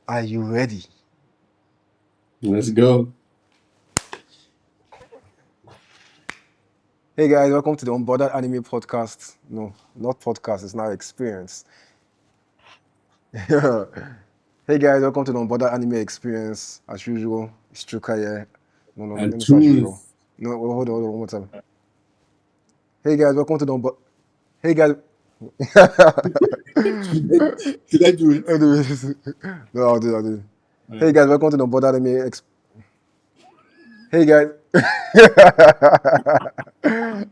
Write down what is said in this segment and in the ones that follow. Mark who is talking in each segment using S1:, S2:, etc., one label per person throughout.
S1: Are you ready?
S2: Let's go.
S1: Hey guys, welcome to the Unbordered Anime Podcast. No, not podcast, it's now experience. Hey guys, welcome to the Unbordered Anime Experience. As usual, it's Chuka here. No, let
S2: And
S1: me say as usual.
S2: tunes.
S1: No, hold on, one more time. Hey guys, welcome to the Unbordered. Hey guys.
S2: Should I do it?
S1: Anyways, no, I'll do it. Hey
S2: Uh,
S1: guys, welcome to the Unbordered Anime Hey guys.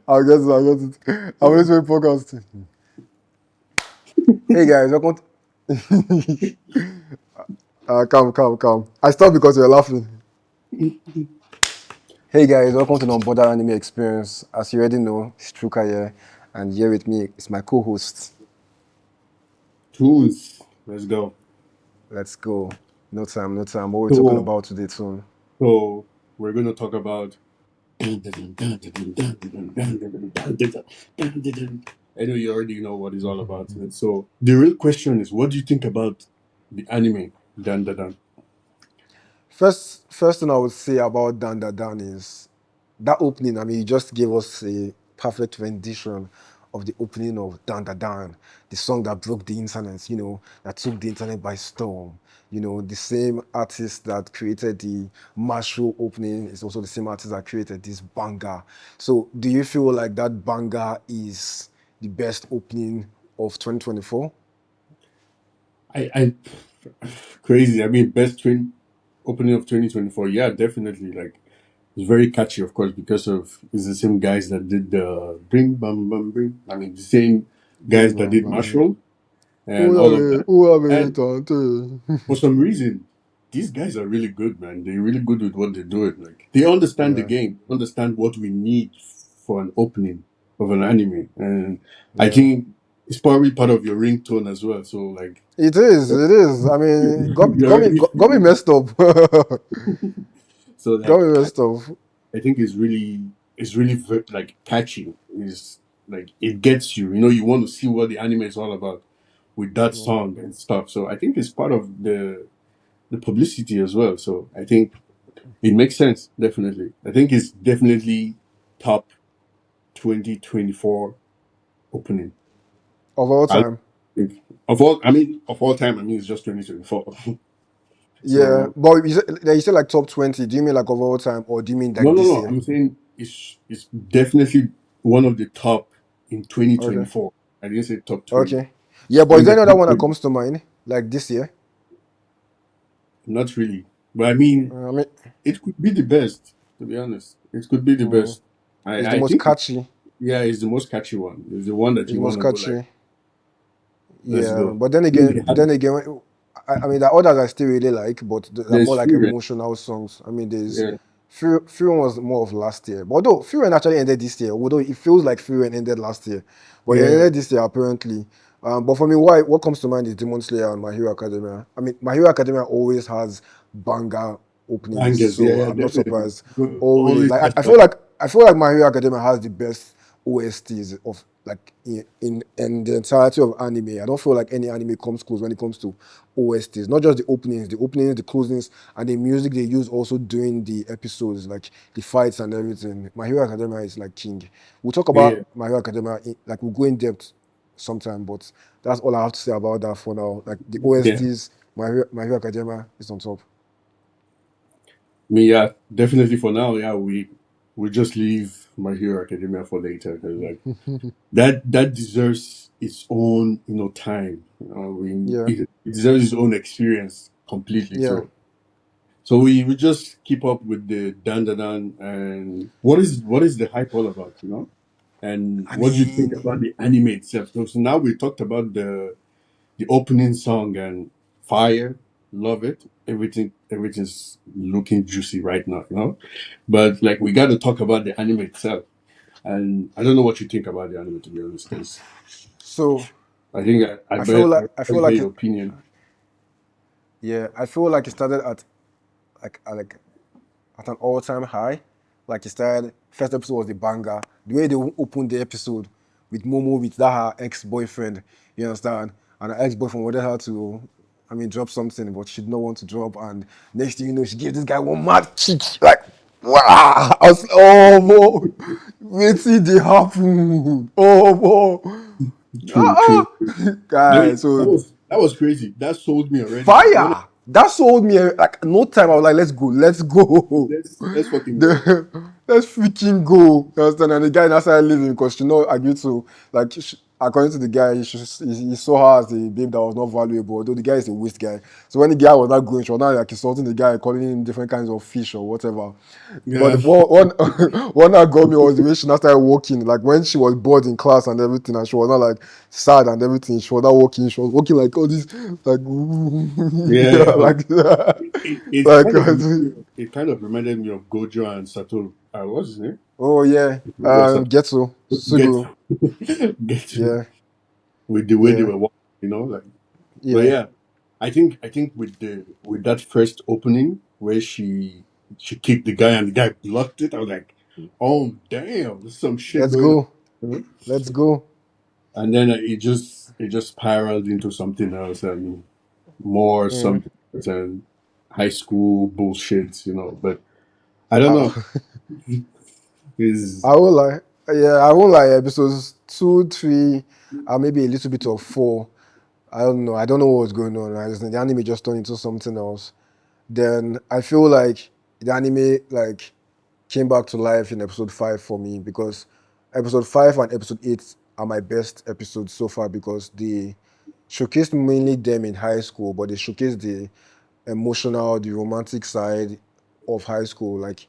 S1: I'll get it. I'm listening to podcast. Hey guys, welcome. Calm. I stopped because you're laughing. Hey guys, welcome to the Unbordered Anime Experience. As you already know, it's Truka here, and here with me is my co-host.
S2: tunes. Let's go.
S1: Let's go. No time. What we're talking
S2: So,
S1: about today soon.
S2: so we're going to talk about. I know you already know what it's all about. So the real question is, what do you think about the anime Dandadan?
S1: First thing I would say about Dandadan is that opening. I mean, you just gave us a perfect rendition of the opening of Dandadan, the song that broke the internet. That took the internet by storm. The same artist that created the Marshall opening is also the same artist that created this banger. So, do you feel like that banger is the best opening of 2024?
S2: I crazy. I mean, best twin opening of 2024. Yeah, definitely. Like, it's very catchy, of course, because of it's the same guys that did the Bring Bam Bam Bring. I mean, the same guys
S1: Bing,
S2: that
S1: bang,
S2: did
S1: bang.
S2: Mushroom and all of that.
S1: Who are we
S2: And
S1: talking to?
S2: for some reason, these guys are really good, man. They're really good with what they're doing. Like, they understand the
S1: Yeah,
S2: game, understand what we need for an opening of an anime, and I
S1: yeah.
S2: think it's probably part of your ringtone as well. So, like,
S1: It is. It is. I mean,
S2: you're already
S1: got me
S2: feeling it.
S1: messed up. got
S2: So,
S1: me
S2: like,
S1: messed up.
S2: I think it's really like catchy. It's like it gets you. You know, you want to see what the anime is all about with that
S1: Mm.
S2: song and stuff. So I think it's part of the publicity as well. So I think it makes sense. Definitely, I think it's definitely top 2024 opening.
S1: Of all
S2: I
S1: time.
S2: think of all. I mean, of all time. I mean, it's just 2024.
S1: Yeah,
S2: So
S1: but you said like top 20. Do you mean like of all time, or do you mean
S2: no,
S1: like
S2: no,
S1: this
S2: no.
S1: year?
S2: I'm saying it's definitely one of the top in
S1: Okay.
S2: 2024. I didn't say top 20.
S1: Okay. Yeah, but is
S2: In
S1: there
S2: the
S1: any other
S2: top
S1: one that
S2: 20.
S1: comes to mind like this year?
S2: Not really. But I mean,
S1: I mean,
S2: it could be the best, to be honest. It could be the
S1: mm,
S2: best. I,
S1: it's the
S2: I
S1: most
S2: think,
S1: catchy.
S2: yeah, it's the most catchy one. It's the one that
S1: It's
S2: you
S1: the
S2: want
S1: most
S2: to go like,
S1: catchy.
S2: let's
S1: Yeah,
S2: go.
S1: but then
S2: I mean,
S1: again, I mean, the others I still really like, but they're
S2: there's
S1: more like
S2: Fury.
S1: emotional songs. I mean, there's
S2: Yeah,
S1: Fury was more of last year, but although Fury actually ended this year, although it feels like Fury ended last year, but it
S2: yeah,
S1: ended this year apparently. But for me, what comes to mind is Demon Slayer and My Hero Academia. I mean, My Hero Academia always has banger openings,
S2: bangers. Yeah,
S1: so
S2: yeah,
S1: I'm not
S2: definitely.
S1: surprised.
S2: Good.
S1: Always
S2: Always
S1: like
S2: has
S1: I
S2: that.
S1: feel like My Hero Academia has the best OSTs of like in the entirety of anime. I don't feel like any anime comes close when it comes to OSTs. Not just the openings, the closings, and the music they use also during the episodes, like the fights and everything. My Hero Academia is like king. We'll talk
S2: Yeah.
S1: about My Hero Academia, like we'll go in depth sometime, but that's all I have to say about that for now. Like the
S2: Yeah.
S1: OSTs, My Hero Academia is on top.
S2: I mean, yeah, definitely for now, yeah, we just leave My Hero Academia for later because like that deserves its own, time.
S1: Yeah,
S2: It deserves its own experience completely.
S1: yeah.
S2: So we just keep up with the Dandadan and what is the hype all about, And
S1: I
S2: what do you think
S1: mean,
S2: about the anime itself? So now we talked about the opening song and fire, love it. Everything's looking juicy right now. But like we got to talk about the anime itself. And I don't know what you think about the anime to be honest, because
S1: so
S2: I think I
S1: I feel
S2: bet
S1: like
S2: I already hear your opinion.
S1: I feel like it started at like at an all-time high. Like it started, first episode was the banger. The way they opened the episode with Momo with that her ex-boyfriend, you understand? And her ex-boyfriend wanted her to drop something, but she did not want to drop. And next thing you know, she gave this guy one mad kick. Like, wow! I was like, oh, mo, wait till they happen. Oh, mo.
S2: True, true.
S1: Guys, so
S2: That was crazy. That sold me already. Like when
S1: fire. That sold me like no time. I was like, let's go, let's go.
S2: let's fucking go.
S1: The, let's freaking go. You understand? And the guy now started leaving because she not agreed to like. According to the guy, he saw her as a babe that was not valuable. Although the guy is a waste guy. So when the guy was not going, she was not like insulting the guy, calling him different kinds of fish or whatever.
S2: Yeah.
S1: But one that got me was the way she now started walking. Like when she was bored in class and everything, and she was not like sad and everything. She was not walking. She was walking like all this, like
S2: Yeah.
S1: yeah, like
S2: It
S1: like
S2: kind of it kind of reminded me of Gojo and Satoru. What's his name?
S1: oh yeah,
S2: Gojo and Satoru.
S1: Getsu
S2: Get
S1: Suguru,
S2: get to
S1: yeah,
S2: with the way they
S1: yeah,
S2: were walking, like. But
S1: yeah.
S2: yeah, I think with that first opening where she kicked the guy and the guy blocked it, I was like, oh damn, there's some shit
S1: Let's
S2: going
S1: go,
S2: on.
S1: let's go.
S2: And then it just spiraled into something else and more
S1: Mm.
S2: something else and high school bullshit. But I don't know. Is
S1: I won't lie. Yeah, I won't lie. Episodes 2, 3, and maybe a little bit of 4. I don't know. I don't know what's going on. Right? The anime just turned into something else. Then I feel like the anime like came back to life in episode 5 for me because episode 5 and episode 8 are my best episodes so far because they showcased mainly them in high school, but they showcased the emotional, the romantic side of high school, like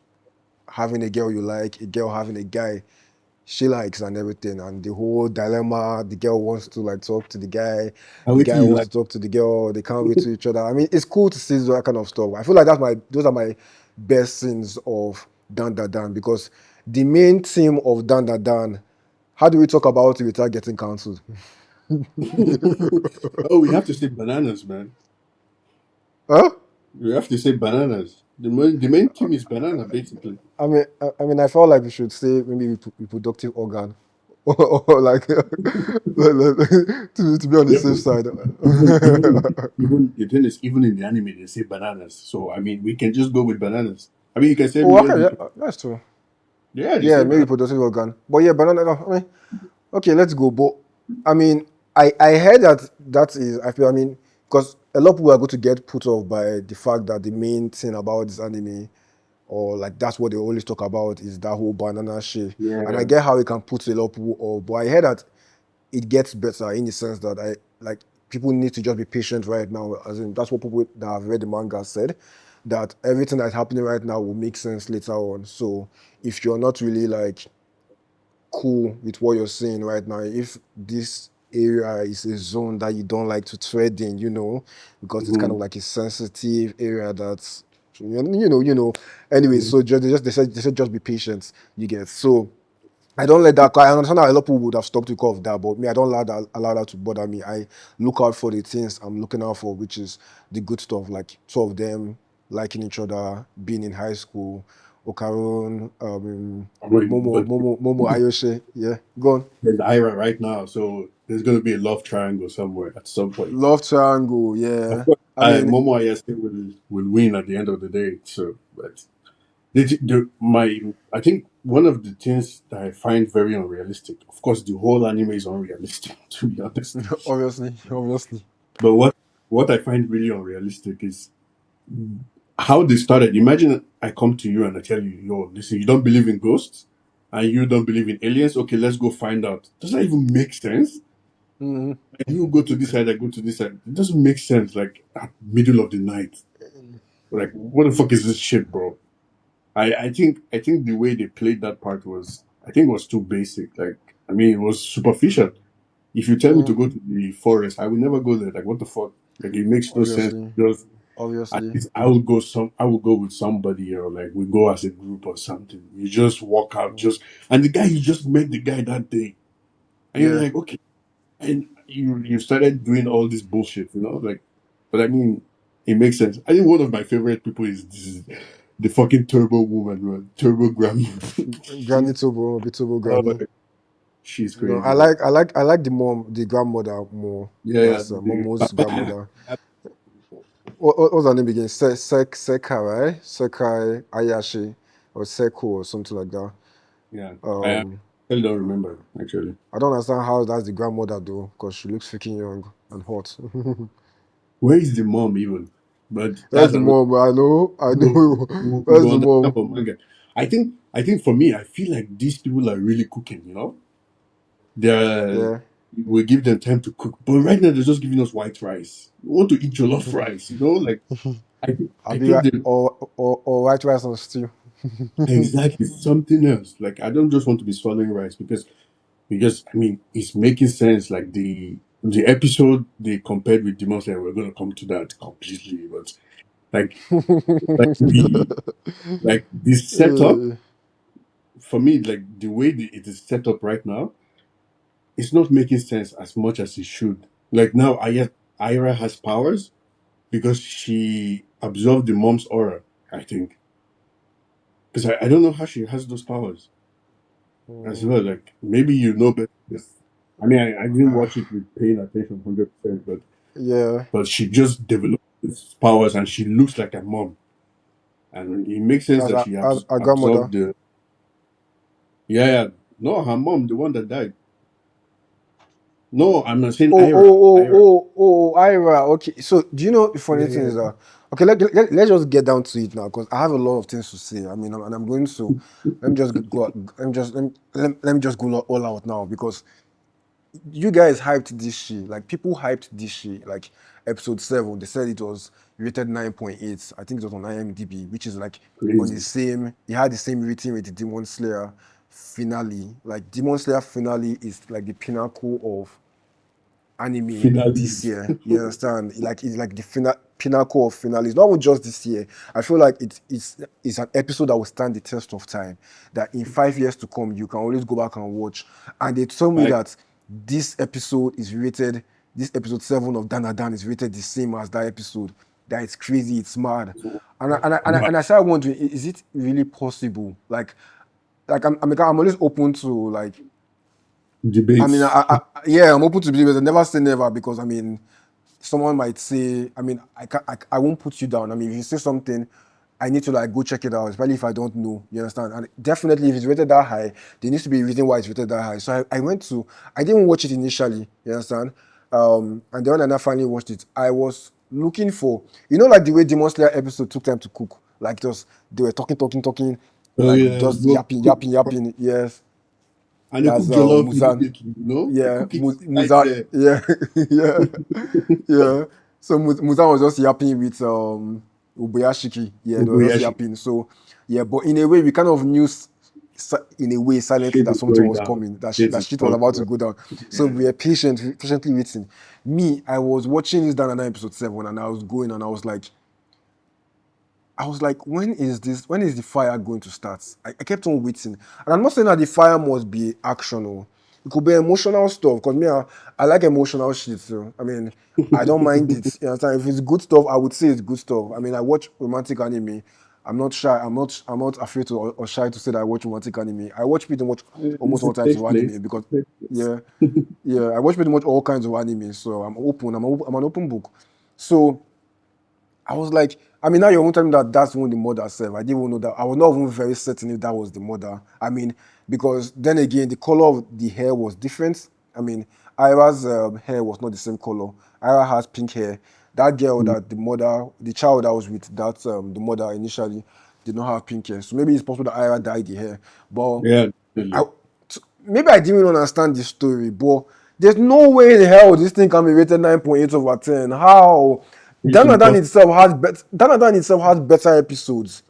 S1: having a girl you like, a girl having a guy she likes and everything, and the whole dilemma. The girl wants to like talk to
S2: I
S1: the
S2: wait till
S1: guy
S2: you
S1: wants
S2: like.
S1: to talk to the girl. They can't wait to each other. I mean, it's cool to see that kind of stuff. I feel like those are my best scenes of Dandadan because the main theme of Dandadan. How do we talk about it without getting cancelled?
S2: Oh, we have to say bananas, man.
S1: Huh?
S2: We have to say bananas. The main team is banana, basically.
S1: I felt like we should say maybe reproductive organ, or like to be on the
S2: Yeah,
S1: safe
S2: but
S1: side.
S2: even the thing is, even in the anime, they say bananas. So I mean, we can just go with bananas. I mean, you can say
S1: Oh,
S2: male.
S1: okay, yeah, that's true.
S2: Yeah, they
S1: Yeah,
S2: say
S1: maybe
S2: banana.
S1: reproductive organ, but yeah, banana. I mean, okay, let's go. But I mean, I heard that is I feel I mean because a lot of people are going to get put off by the fact that the main thing about this anime or like that's what they always talk about is that whole banana shit. And I
S2: Yeah.
S1: get how it can put a lot of people off, but I heard that it gets better in the sense that I like people need to just be patient right now. As in, that's what people that have read the manga said. That everything that's happening right now will make sense later on. So if you're not really like cool with what you're saying right now, if this area is a zone that you don't like to tread in, because it's kind
S2: Hmm.
S1: of like a sensitive area that's Anyway, so they said just be patient. You get so. I don't let that. I understand that a lot of people would have stopped because of that, but me, I don't allow that to bother me. I look out for the things I'm looking out for, which is the good stuff, like two of them liking each other, being in high school, Okarun,
S2: Wait, but
S1: Momo Ayoshe. Yeah, go on.
S2: there's Ira right now, so there's gonna be a love triangle somewhere at some point.
S1: Love triangle.
S2: Of
S1: Yeah,
S2: course,
S1: I mean,
S2: Momo Ayase will win at the end of the day. So, but I think one of the things that I find very unrealistic. Of course, the whole anime is unrealistic, to be honest.
S1: obviously.
S2: But what I find really unrealistic is how they started. Imagine I come to you and I tell you, yo, listen, you don't believe in ghosts and you don't believe in aliens. Okay, let's go find out. Does that even make sense?
S1: Hmm.
S2: Like, you go to this side, I go to this side. It doesn't make sense. Like at middle of the night. Like, what the fuck is this shit, bro? I think the way they played that part was too basic. Like, I mean, it was superficial. If you tell me to
S1: Mm,
S2: go to the forest, I will never go there. Like, what the fuck? Like, it makes no sense.
S1: obviously,
S2: Just at
S1: obviously.
S2: least I will go with somebody, or like we go as a group or something. You just walk out,
S1: Mm,
S2: and the guy, you just met the guy that day, and you're
S1: yeah.
S2: like, okay, and you started doing all this bullshit, like. But I mean, it makes sense. I think one of my favorite people is this, the fucking turbo woman, man. Turbo grandma.
S1: Granny
S2: she's
S1: Tobo, Bitobo
S2: oh,
S1: Granny.
S2: she's
S1: No,
S2: crazy, man.
S1: I like the grandmother more.
S2: Yeah, yeah.
S1: That's Momo's grandmother. what's her name again? Seka, right? Sekai Ayashi or Seko or something like that.
S2: Yeah, I
S1: Um,
S2: still don't remember actually.
S1: I don't understand how that's the grandmother though, because she looks freaking young and hot.
S2: Where is the mom even? But
S1: That's
S2: that's
S1: the
S2: another.
S1: mom. I know. I
S2: We'll,
S1: know.
S2: we'll
S1: That's the
S2: understand
S1: mom.
S2: for manga. I think for me, I feel like these people are really cooking. You know, they're
S1: Yeah.
S2: we give them time to cook, but right now they're just giving us white rice. We want to eat jollof rice. You know, like
S1: I'll
S2: I
S1: be
S2: think
S1: right
S2: they
S1: or white rice and stew.
S2: exactly something else. Like I don't just want to be swallowing rice because I mean it's making sense. Like the episode they compared with Demon Slayer, we're gonna come to that completely, but like like we like this setup
S1: Uh,
S2: for me, like the way it is set up right now, it's not making sense as much as it should. Like now, Ira has powers because she absorbed the mom's aura. I think because I don't know how she has those powers as well.
S1: mm,
S2: Like maybe you know better. I mean, I didn't
S1: ah,
S2: watch it with paying attention 100%,
S1: yeah.
S2: but she just developed these powers and she looks like a mom, and it makes sense that she
S1: As a grandmother.
S2: absorbed the yeah, yeah. No, her mom, the one that died. No, I'm not saying
S1: Oh,
S2: Ira.
S1: oh, oh,
S2: Ira.
S1: oh, oh, Ira. Okay. So, do you know the funny
S2: Yeah,
S1: thing
S2: yeah.
S1: is that, okay, let's just get down to it now because I have a lot of things to say. I mean, and I'm going to, let me just go, let me just go all out now because you guys hyped this shit. Like, people hyped this shit. Like, episode 7, they said it was rated 9.8. I think it was on IMDb, which is like on the
S2: Crazy.
S1: same, it had the same rating with the Demon Slayer finale. Like, Demon Slayer finale is like the pinnacle of anime this
S2: Finally.
S1: year. You understand? Like it's like the pinnacle of finales. Not even just this year. I feel like it's an episode that will stand the test of time. That in 5 years to come, you can always go back and watch. And they told me
S2: Like,
S1: that this episode is rated. This episode 7 of Dandadan is rated the same as that episode. That it's crazy. It's mad. And I
S2: what?
S1: started wondering, is it really possible? I'm always open to like I mean,
S2: Debates.
S1: yeah, I'm open to believe it. I never say never because I mean, someone might say, I mean, I won't put you down. I mean, if you say something, I need to like go check it out, especially if I don't know. You understand? And definitely, if it's rated that high, there needs to be a reason why it's rated that high. So I didn't watch it initially. You understand? And then when I finally watched it, I was looking for, like the way Demon Slayer episode took time to cook. Like just they were talking,
S2: Oh
S1: like
S2: yeah,
S1: just yapping. Yes,
S2: and they
S1: that's
S2: cook jollof
S1: Muzan.
S2: immediately. You know, they
S1: Yeah,
S2: cook it right
S1: Musa.
S2: there.
S1: Yeah, yeah, yeah. So Musa was just yapping with Ubayashiki. Yeah, they were just
S2: Oboyashi.
S1: yapping. So yeah, but in a way, we kind of knew in a way silently
S2: Shit
S1: that
S2: is
S1: something
S2: going
S1: was
S2: down.
S1: coming.
S2: Shit
S1: That
S2: is
S1: shit was
S2: coming,
S1: about to
S2: bro.
S1: go down. So
S2: Yeah.
S1: we were patiently waiting. Me, I was watching this down at episode 7, and I was going, and I was like, when is this? When is the fire going to start? I kept on waiting, and I'm not saying that the fire must be actional. It could be emotional stuff. Cause me, I like emotional shit. So I mean, I don't mind it. You understand? If it's good stuff, I would say it's good stuff. I mean, I watch romantic anime. I'm not shy. I'm not afraid to or shy to say that I watch romantic anime. I watch pretty much almost
S2: It's a
S1: all types
S2: safe
S1: of
S2: place.
S1: anime because
S2: Safe place.
S1: yeah, yeah, I watch pretty much all kinds of anime. So I'm open. I'm an open book. So I was like, I mean, now you're telling me that that's one the mother self. I didn't even know that. I was not even very certain if that was the mother. I mean, because then again, the color of the hair was different. I mean, Ira's hair was not the same color. Ira has pink hair. That girl
S2: Mm.
S1: that the mother, the child that was with that the mother initially did not have pink hair. So maybe it's possible that Ira dyed the hair. But
S2: Yeah,
S1: I,
S2: definitely.
S1: maybe I didn't even understand the story, but there's no way in hell this thing can be rated 9.8 over 10. How?
S2: It's impossible.
S1: Danadan itself has better episodes.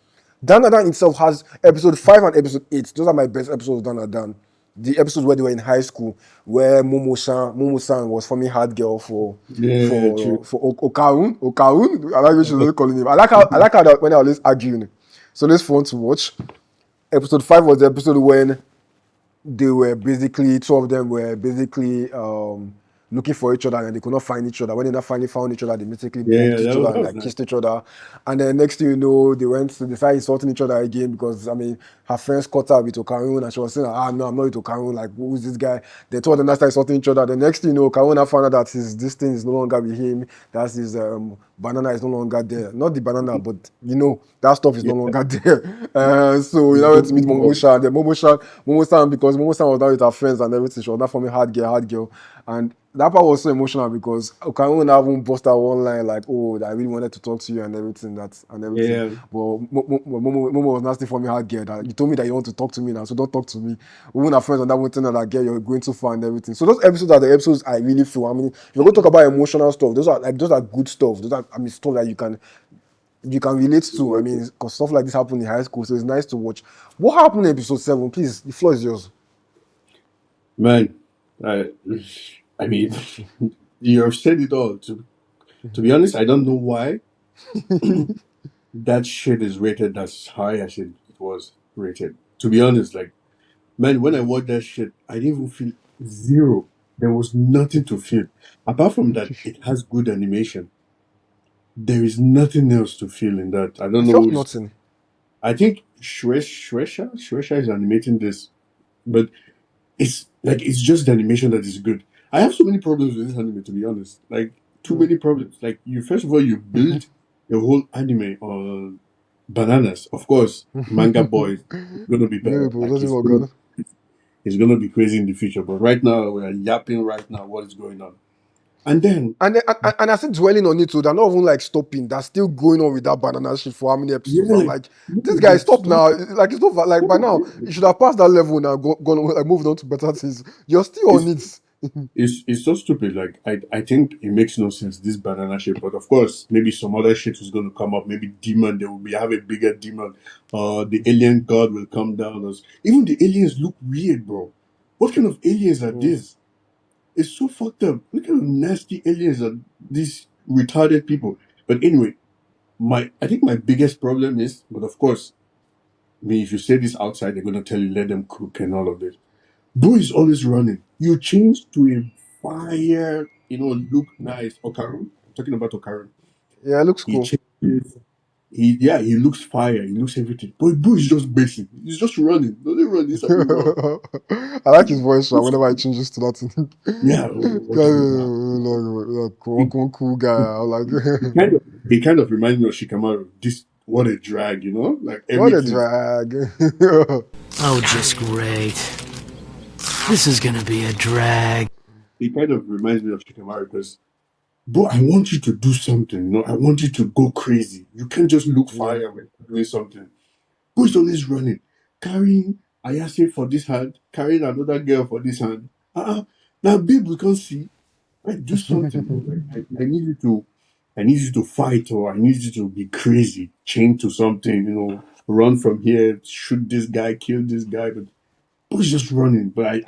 S1: Danadan itself has episode 5 and episode 8. Those are my best episodes of Danadan. The episodes where they were in high school, where Momo-san was forming hard girl
S2: Yeah, true.
S1: for Okarun. Okarun? I like what she's calling him. I like how that when they were always arguing. So this fun to watch. Episode 5 was the episode when they were basically two of them were basically looking for each other and they could not find each other. When they not finally found each other, they basically
S2: Yeah,
S1: bumped
S2: yeah,
S1: each other
S2: that
S1: and
S2: was
S1: like
S2: nice.
S1: kissed each other. And then next thing you know, they started insulting each other again because I mean her friends caught her with Okarun and she was saying, ah no, I'm not with Okarun, like who's this guy? They told them that started insulting each other. The next thing you know, Okarun now found out that this thing is no longer with him, that's his banana is no longer there. Not the banana, but you know, that stuff is no
S2: Yeah,
S1: longer there. So you
S2: it's
S1: know went to meet
S2: broken up.
S1: Momosha. Then Momosha, because Momosha was down with her friends and everything, she was not forming hard girl. And that part was so emotional because Okarun now even bust out one line like, "Oh, I really wanted to talk to you and everything and everything."
S2: Yeah,
S1: But Momo was nasty for me hard girl. That you told me that you want to talk to me now, so don't talk to me. Even our friends on that one thing that girl, you're going too far and everything. So those episodes are the episodes I really feel. I mean, if you're going to talk about emotional stuff, those are good stuff. Those are, I mean, stuff that you can relate to. I mean, because stuff like this happened in high school, so it's nice to watch. What happened in episode 7? Please, the floor is yours.
S2: man. I, I mean, you have said it all. To be honest, I don't know why that shit is rated as high as it was rated. To be honest, like, man, when I watched that shit, I didn't even feel zero. There was nothing to feel. Apart from that, it has good animation. There is nothing else to feel in that. I
S1: I
S2: don't know
S1: felt
S2: who's.
S1: nothing.
S2: I think Shresha is animating this, but it's just the animation that is good. I have so many problems with this anime, to be honest. Like too
S1: Mm.
S2: many problems. Like you, first of all, you build a whole anime on bananas. Of course, manga boys gonna be
S1: Yeah,
S2: better.
S1: but
S2: Like
S1: doesn't work out.
S2: it's gonna be crazy in the future. But right now, we are yapping right now what is going on. And then
S1: And I still dwelling on it too. They're not even like stopping. They're still going on with that banana shit for how many episodes?
S2: yeah,
S1: I'm
S2: like
S1: like,
S2: no,
S1: this guy,
S2: like
S1: stop
S2: stop,
S1: now. Like it's not like
S2: stop
S1: by now
S2: it.
S1: you should have passed that level now. Gone like moved on to better things. You're still on
S2: It's
S1: it.
S2: it's so stupid. Like I think it makes no sense this banana shape. But of course, maybe some other shit is going to come up. Maybe demon. They will be have a bigger demon. The alien god will come down. Even the aliens look weird, bro. What kind of aliens are
S1: Mm.
S2: these? It's so fucked up. What kind of nasty aliens are these retarded people? But anyway, my I think my biggest problem is, but of course, I mean, if you say this outside, they're going to tell you let them cook and all of this. Bro is always running. You change to a fire, look nice. Okarun. I'm talking about Okarun.
S1: Yeah, it looks
S2: He
S1: cool.
S2: changes. He looks fire. He looks everything. But bro is just basic. He's just running. Don't run. This how you run.
S1: I like his voice whenever he changes to that thing.
S2: Yeah, Okarun. Yeah.
S1: Like, one cool guy. I'm like,
S2: He kind of he kind of reminds me of Shikamaru. This what a drag, like
S1: what a
S2: everything.
S1: drag.
S3: Oh, just great. This is gonna be a drag.
S2: He kind of reminds me of Shikamaru because bro, I want you to do something. I want you to go crazy. You can't just look
S1: Yeah.
S2: fire when you're doing something. Who is always running? Carrying Ayase for this hand, carrying another girl for this hand. Now, babe, we can't see. Like, do something, bro. Like, I need you to fight, or I need you to be crazy, chain to something, run from here, shoot this guy, kill this guy. But who's just running? But I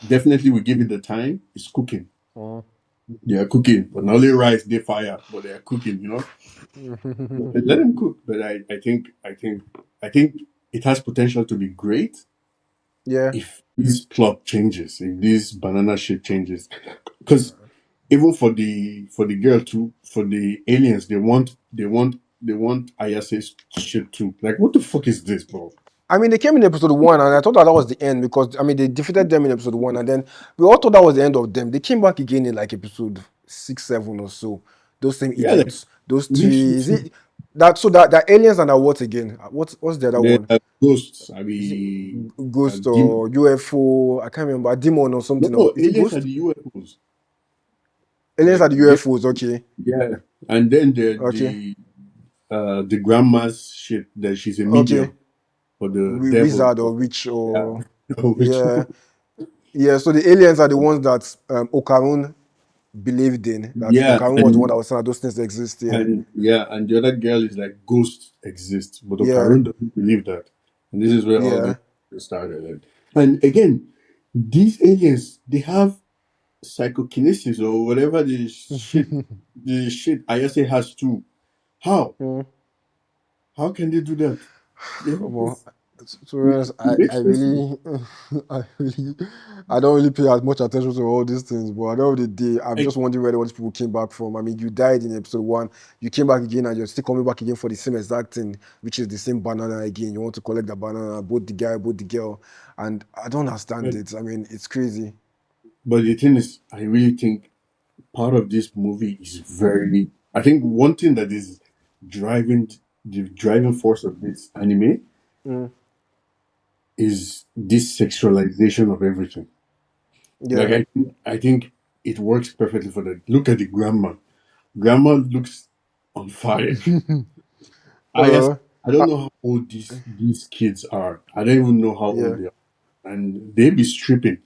S2: definitely will give it the time. It's cooking.
S1: Mm.
S2: They are cooking, but not only rice, they fire, but they are cooking. Let them cook. But I think it has potential to be great
S1: Yeah.
S2: if this plot changes, if this banana shit changes. Because even for the girl too, for the aliens, they want Ayase's shit too. Like, what the fuck is this, bro?
S1: I mean, they came in episode 1, and I thought that was the end because I mean they defeated them in episode 1, and then we all thought that was the end of them. They came back again in like episode 6, 7 or so. Those same
S2: Yeah, like
S1: idiots. Those
S2: makes
S1: three.
S2: no
S1: Is
S2: sense.
S1: it that so that aliens and what again? What's the other
S2: They're
S1: one?
S2: ghosts. I
S1: Is it
S2: mean,
S1: Ghost
S2: demon.
S1: or UFO? I can't remember. Demon or
S2: No,
S1: something. Or
S2: no,
S1: is it
S2: aliens are
S1: Ghost?
S2: the UFOs.
S1: Aliens
S2: Like,
S1: are the UFOs. Okay.
S2: yeah, and then the
S1: Okay.
S2: the the grandma's shit that she's a
S1: Okay.
S2: medium for the devil.
S1: Wizard or witch
S2: Yeah,
S1: or
S2: which
S1: yeah. Yeah, so the aliens are the ones that Okarun believed in. That
S2: yeah,
S1: Okarun was the one that
S2: and
S1: was saying that those things exist. Yeah,
S2: and the other girl is like ghosts exist, but
S1: yeah,
S2: Okarun doesn't believe that, and this is where all this
S1: yeah.
S2: started. And again, these aliens they have psychokinesis or whatever the shit Ayase has too. How?
S1: Mm.
S2: How can they do that? They have
S1: Come on.
S2: this.
S1: To be honest,
S2: It
S1: I
S2: makes sense to me.
S1: really, I really, I don't really pay as much attention to all these things. But at the end of the day, I'm
S2: Like,
S1: just wondering where all these people came back from. I mean, you died in episode one, you came back again, and you're still coming back again for the same exact thing, which is the same banana again. You want to collect the banana, both the guy, both the girl, and I don't understand
S2: but,
S1: it. I mean, it's crazy.
S2: but the thing is, I really think part of this movie is very. I think one thing that is driving the driving force of this anime
S1: Mm,
S2: is this sexualization of everything. Like
S1: yeah.
S2: I think it works perfectly for that. Look at the grandma. Grandma looks on fire. I guess
S1: uh,
S2: I don't
S1: uh,
S2: know how old these kids are. I don't even know how old
S1: yeah.
S2: they are, and they be stripping.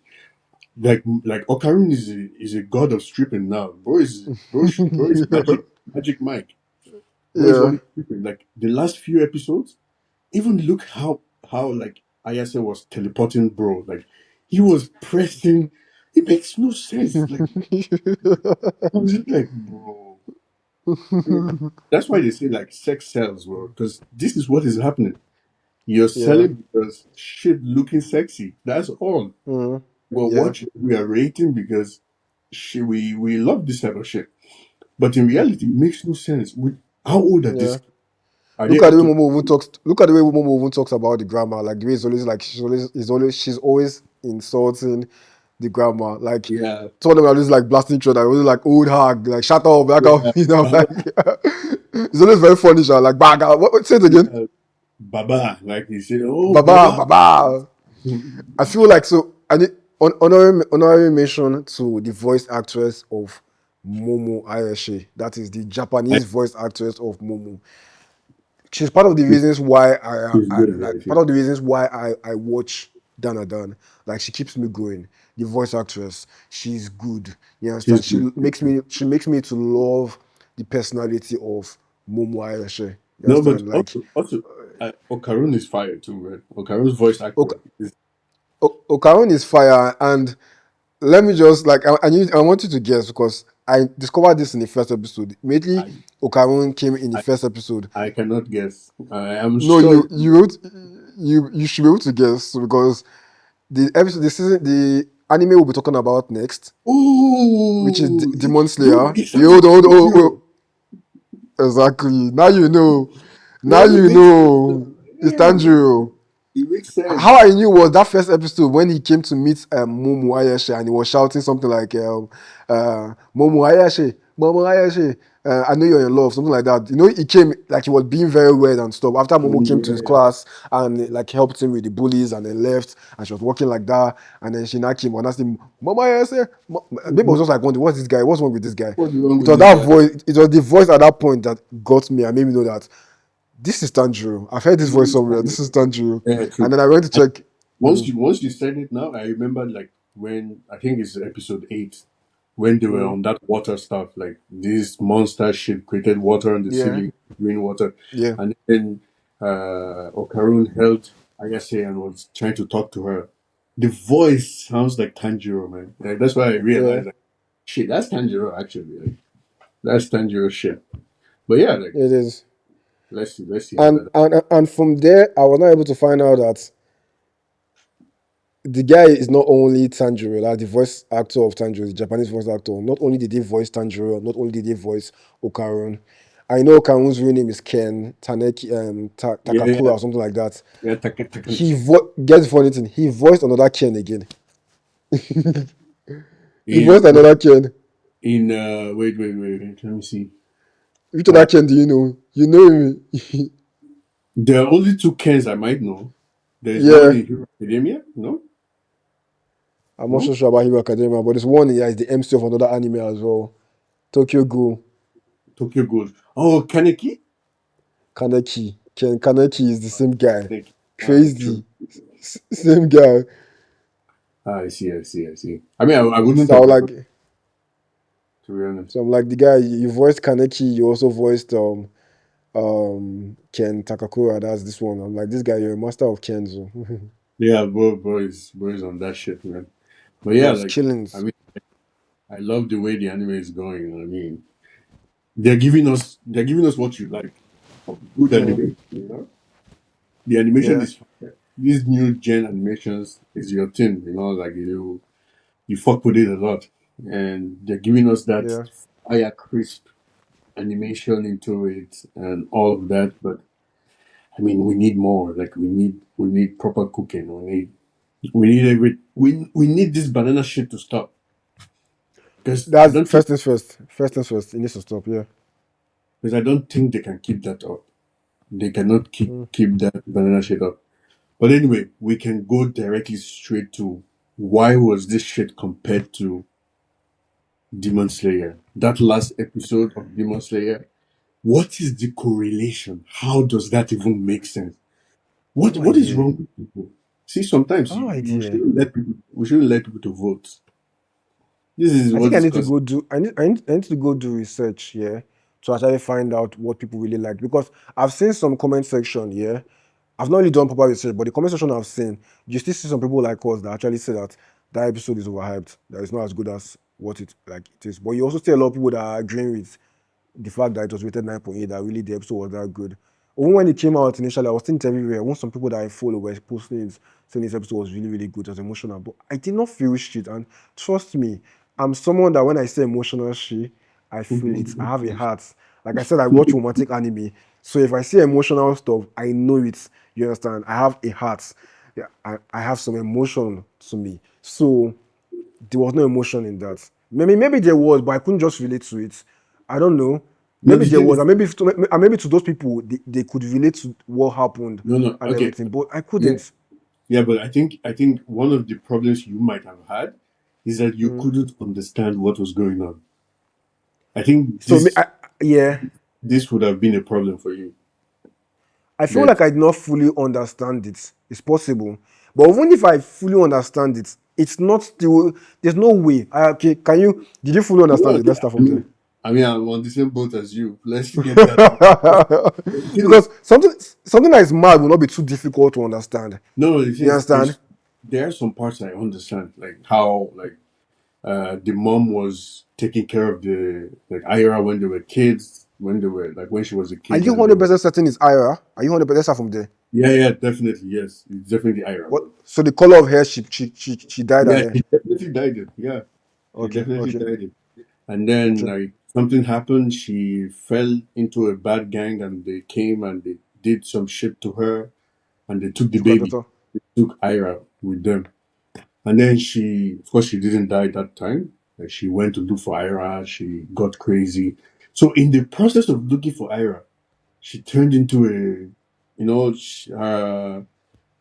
S2: Like Okarun is a god of stripping now. Bro is Magic Mike. Bro is
S1: Yeah.
S2: always stripping. Like the last few episodes, even look how like Ayase was teleporting bro. Like he was pressing. It makes no sense. Like I was just like, bro. That's why they say like sex sells, bro. Because this is what is happening. You're
S1: Yeah.
S2: selling because shit looking sexy. That's all.
S1: Mm,
S2: We're
S1: yeah.
S2: watching. We are rating because we love this type of shit. But in reality, it makes no sense. How old are these
S1: Yeah.
S2: kids? Are they
S1: Look at the
S2: up
S1: way
S2: to?
S1: Momo even talks. Look at the way Momo even talks about the grandma. Like the way it's always like she's always insulting the grandma. Like
S2: Yeah,
S1: two of them are always like blasting each other. Always like old hag. Like shut up, back up.
S2: yeah.
S1: You know,
S2: Baba,
S1: like it's always very funny. Sha. Like back up. Say it again.
S2: yeah, Baba. Like he said, oh
S1: Baba,
S2: Baba.
S1: Baba. I feel like so. I need honorary mention to the voice actress of Momo Ayeshe. That is the
S2: I,
S1: Japanese voice actress of Momo. She's part of the reasons why
S2: she's
S1: I
S2: good,
S1: like
S2: right?
S1: part of the reasons why I watch Dandadan. Like she keeps me going. The voice actress, she's good. You
S2: She's
S1: understand?
S2: good.
S1: She makes me to love the personality of Momo Ayeshe. You
S2: No, but
S1: understand? Like
S2: Okarun is fire too, man. Okarun's voice actor
S1: Ok-
S2: is.
S1: Okaron is fire, and let me just like I want you to guess because I discovered this in the first episode. Immediately,
S2: I,
S1: Okaron came in the
S2: I
S1: first episode.
S2: I cannot guess. I am
S1: No,
S2: sure.
S1: you should be able to guess because the anime we'll be talking about next, which is
S2: Oh,
S1: Demon
S2: bro,
S1: Slayer.
S2: it
S1: You
S2: sounds like
S1: hold,
S2: Tanjiro.
S1: exactly. Now you know. Now
S2: Bro, it
S1: you
S2: makes sense.
S1: know. It's
S2: Yeah,
S1: Tanjiro.
S2: it makes
S1: How
S2: sense.
S1: I knew was that first episode when he came to meet Momo Ayashe and he was shouting something like Momo Ayashe, Momo Ayashe, I know you're in love, something like that. You know, he came like he was being very weird and stuff. After Momo came to his
S2: Yeah.
S1: class and like helped him with the bullies and then left and she was walking like that and then she now came and asked him, Momo Ayashe, Babe was just like, what's this guy? What's wrong with this guy?
S2: What's wrong
S1: It
S2: with
S1: was
S2: this
S1: that
S2: guy?
S1: voice, it was the voice at that point that got me and made me know that this is Tanjiro. I've heard this
S2: This
S1: voice
S2: is
S1: somewhere. This is
S2: Tanjiro.
S1: Tanjiro.
S2: Yeah,
S1: And
S2: true.
S1: then I went to
S2: And
S1: check. Mm,
S2: once you said it now, I remember like when I think it's episode 8 when they were
S1: mm.
S2: on that water stuff, like this monster ship created water on the
S1: Yeah,
S2: ceiling, green water,
S1: yeah,
S2: and then Okarun held Ayase and was trying to talk to her. The voice sounds like Tanjiro, man. Like, that's why I
S1: yeah.
S2: realized, like, shit, that's Tanjiro actually. Like, that's Tanjiro shit. But yeah, like,
S1: It is.
S2: let's see how that.
S1: And from there, I was not able to find out that the guy is not only Tanjiro, like the voice actor of Tanjiro, the Japanese voice actor. Not only did they voice Tanjiro, not only did they voice Okarun. I know Okarun's real name is Ken Taneki
S2: Yeah,
S1: Takakura or something like that.
S2: yeah,
S1: Guess the funny thing, he voiced another Ken again. He
S2: in
S1: voiced another Ken.
S2: wait, let me see.
S1: Which other
S2: Uh,
S1: Ken do you know? You know him.
S2: there are only two Kens I might know. There's one
S1: Yeah.
S2: in Hero Academia, no,
S1: I'm not so
S2: no,
S1: sure about Hero Academia, but there's one yeah, is the MC of another anime as well. Tokyo Ghoul.
S2: Tokyo Ghoul. Oh, Kaneki.
S1: Kaneki. Ken Kaneki is the same guy.
S2: Kaneki. True.
S1: Crazy. Same guy.
S2: I see, I see, I see. I mean, I wouldn't
S1: So I
S2: have
S1: was
S2: known,
S1: like,
S2: to be honest.
S1: so I'm like the guy. You voiced Kaneki. You also voiced Ken Takakura. That's this one. I'm like this guy. You're a master of Kenzo.
S2: Yeah, bro is on that shit, man. But yeah,
S1: Boys
S2: like, I
S1: killings.
S2: mean, I love the way the anime is going. I mean, they're giving us what you like. Good
S1: Mm,
S2: anime, you know. The animation
S1: yeah.
S2: is fire. these new gen animations is your thing, like you fuck with it a lot, and they're giving us that
S1: Yeah.
S2: fire crisp animation into it and all of that. But I mean, we need more. Like we need proper cooking. We need this banana shit to stop because I
S1: That's
S2: don't think
S1: first things first. First things first. It needs to stop. Yeah.
S2: because I don't think they can keep that up. They cannot
S1: Mm.
S2: keep that banana shit up. But anyway, we can go directly straight to why was this shit compared to Demon Slayer? That last episode of Demon Slayer. What is the correlation? How does that even make sense? What
S1: No
S2: what is
S1: idea.
S2: wrong with people? See, sometimes
S1: No
S2: you
S1: idea.
S2: shouldn't let people. We shouldn't let people to vote. This is
S1: I
S2: what
S1: think I
S2: is
S1: need to
S2: causing.
S1: go do. I need to go do research. Yeah. To actually find out what people really like, because I've seen some comment section. Yeah. I've not really done proper research, but the comment section I've seen, you still see some people like us that actually say that that episode is overhyped. That it's not as good as what it is. But you also see a lot of people that are agreeing with the fact that it was rated 9.8, that really the episode was that good. Even when it came out initially, I was seeing it everywhere. When some people that I follow were posting it, saying this episode was really, really good, it was emotional. But I did not feel shit. And trust me, I'm someone that when I say emotional shit, I feel it. I have a heart. Like I said, I watch romantic anime. So if I see emotional stuff, I know it. You understand? I have a heart. Yeah, I have some emotion to me. So there was no emotion in that. Maybe there was, but I couldn't just relate to it. I don't know.
S2: No,
S1: Maybe
S2: the
S1: there
S2: thing
S1: was,
S2: is,
S1: and maybe to those people they could relate to what happened
S2: no, no.
S1: and
S2: Okay,
S1: everything, but I
S2: yeah,
S1: couldn't.
S2: yeah, but I think one of the problems you might have had is that you
S1: Mm.
S2: couldn't understand what was going on. I think
S1: So yeah,
S2: this would have been a problem for you.
S1: I feel
S2: That
S1: like I did not fully understand it. It's possible, but even if I fully understand it, it's not still. There's no way. Okay, can you? Did you fully understand
S2: well,
S1: it?
S2: yeah,
S1: Let's start
S2: I
S1: from there.
S2: mean, I mean, I'm on the same boat as you. Let's get that. The thing is,
S1: Because something that is mad will not be too difficult to understand.
S2: no, the thing
S1: You
S2: is,
S1: understand?
S2: there are some parts I understand, like how the mom was taking care of the Ira when they were kids, when she was a
S1: Are
S2: kid,
S1: you
S2: and they were
S1: 100% certain it's Ira? Are you 100% start from there?
S2: yeah, yeah, definitely, yes, it's definitely Ira.
S1: What? So the color of hair she dyed her
S2: Yeah,
S1: hair.
S2: she definitely died it. Yeah, she
S1: Okay,
S2: definitely
S1: okay,
S2: died it. And then
S1: okay.
S2: like something happened, she fell into a bad gang, and they came and they did some shit to her, and they took the
S1: Took her
S2: baby,
S1: daughter.
S2: took Ira with them. And then of course, she didn't die that time. Like, she went to look for Ira. She got crazy. So in the process of looking for Ira, she turned into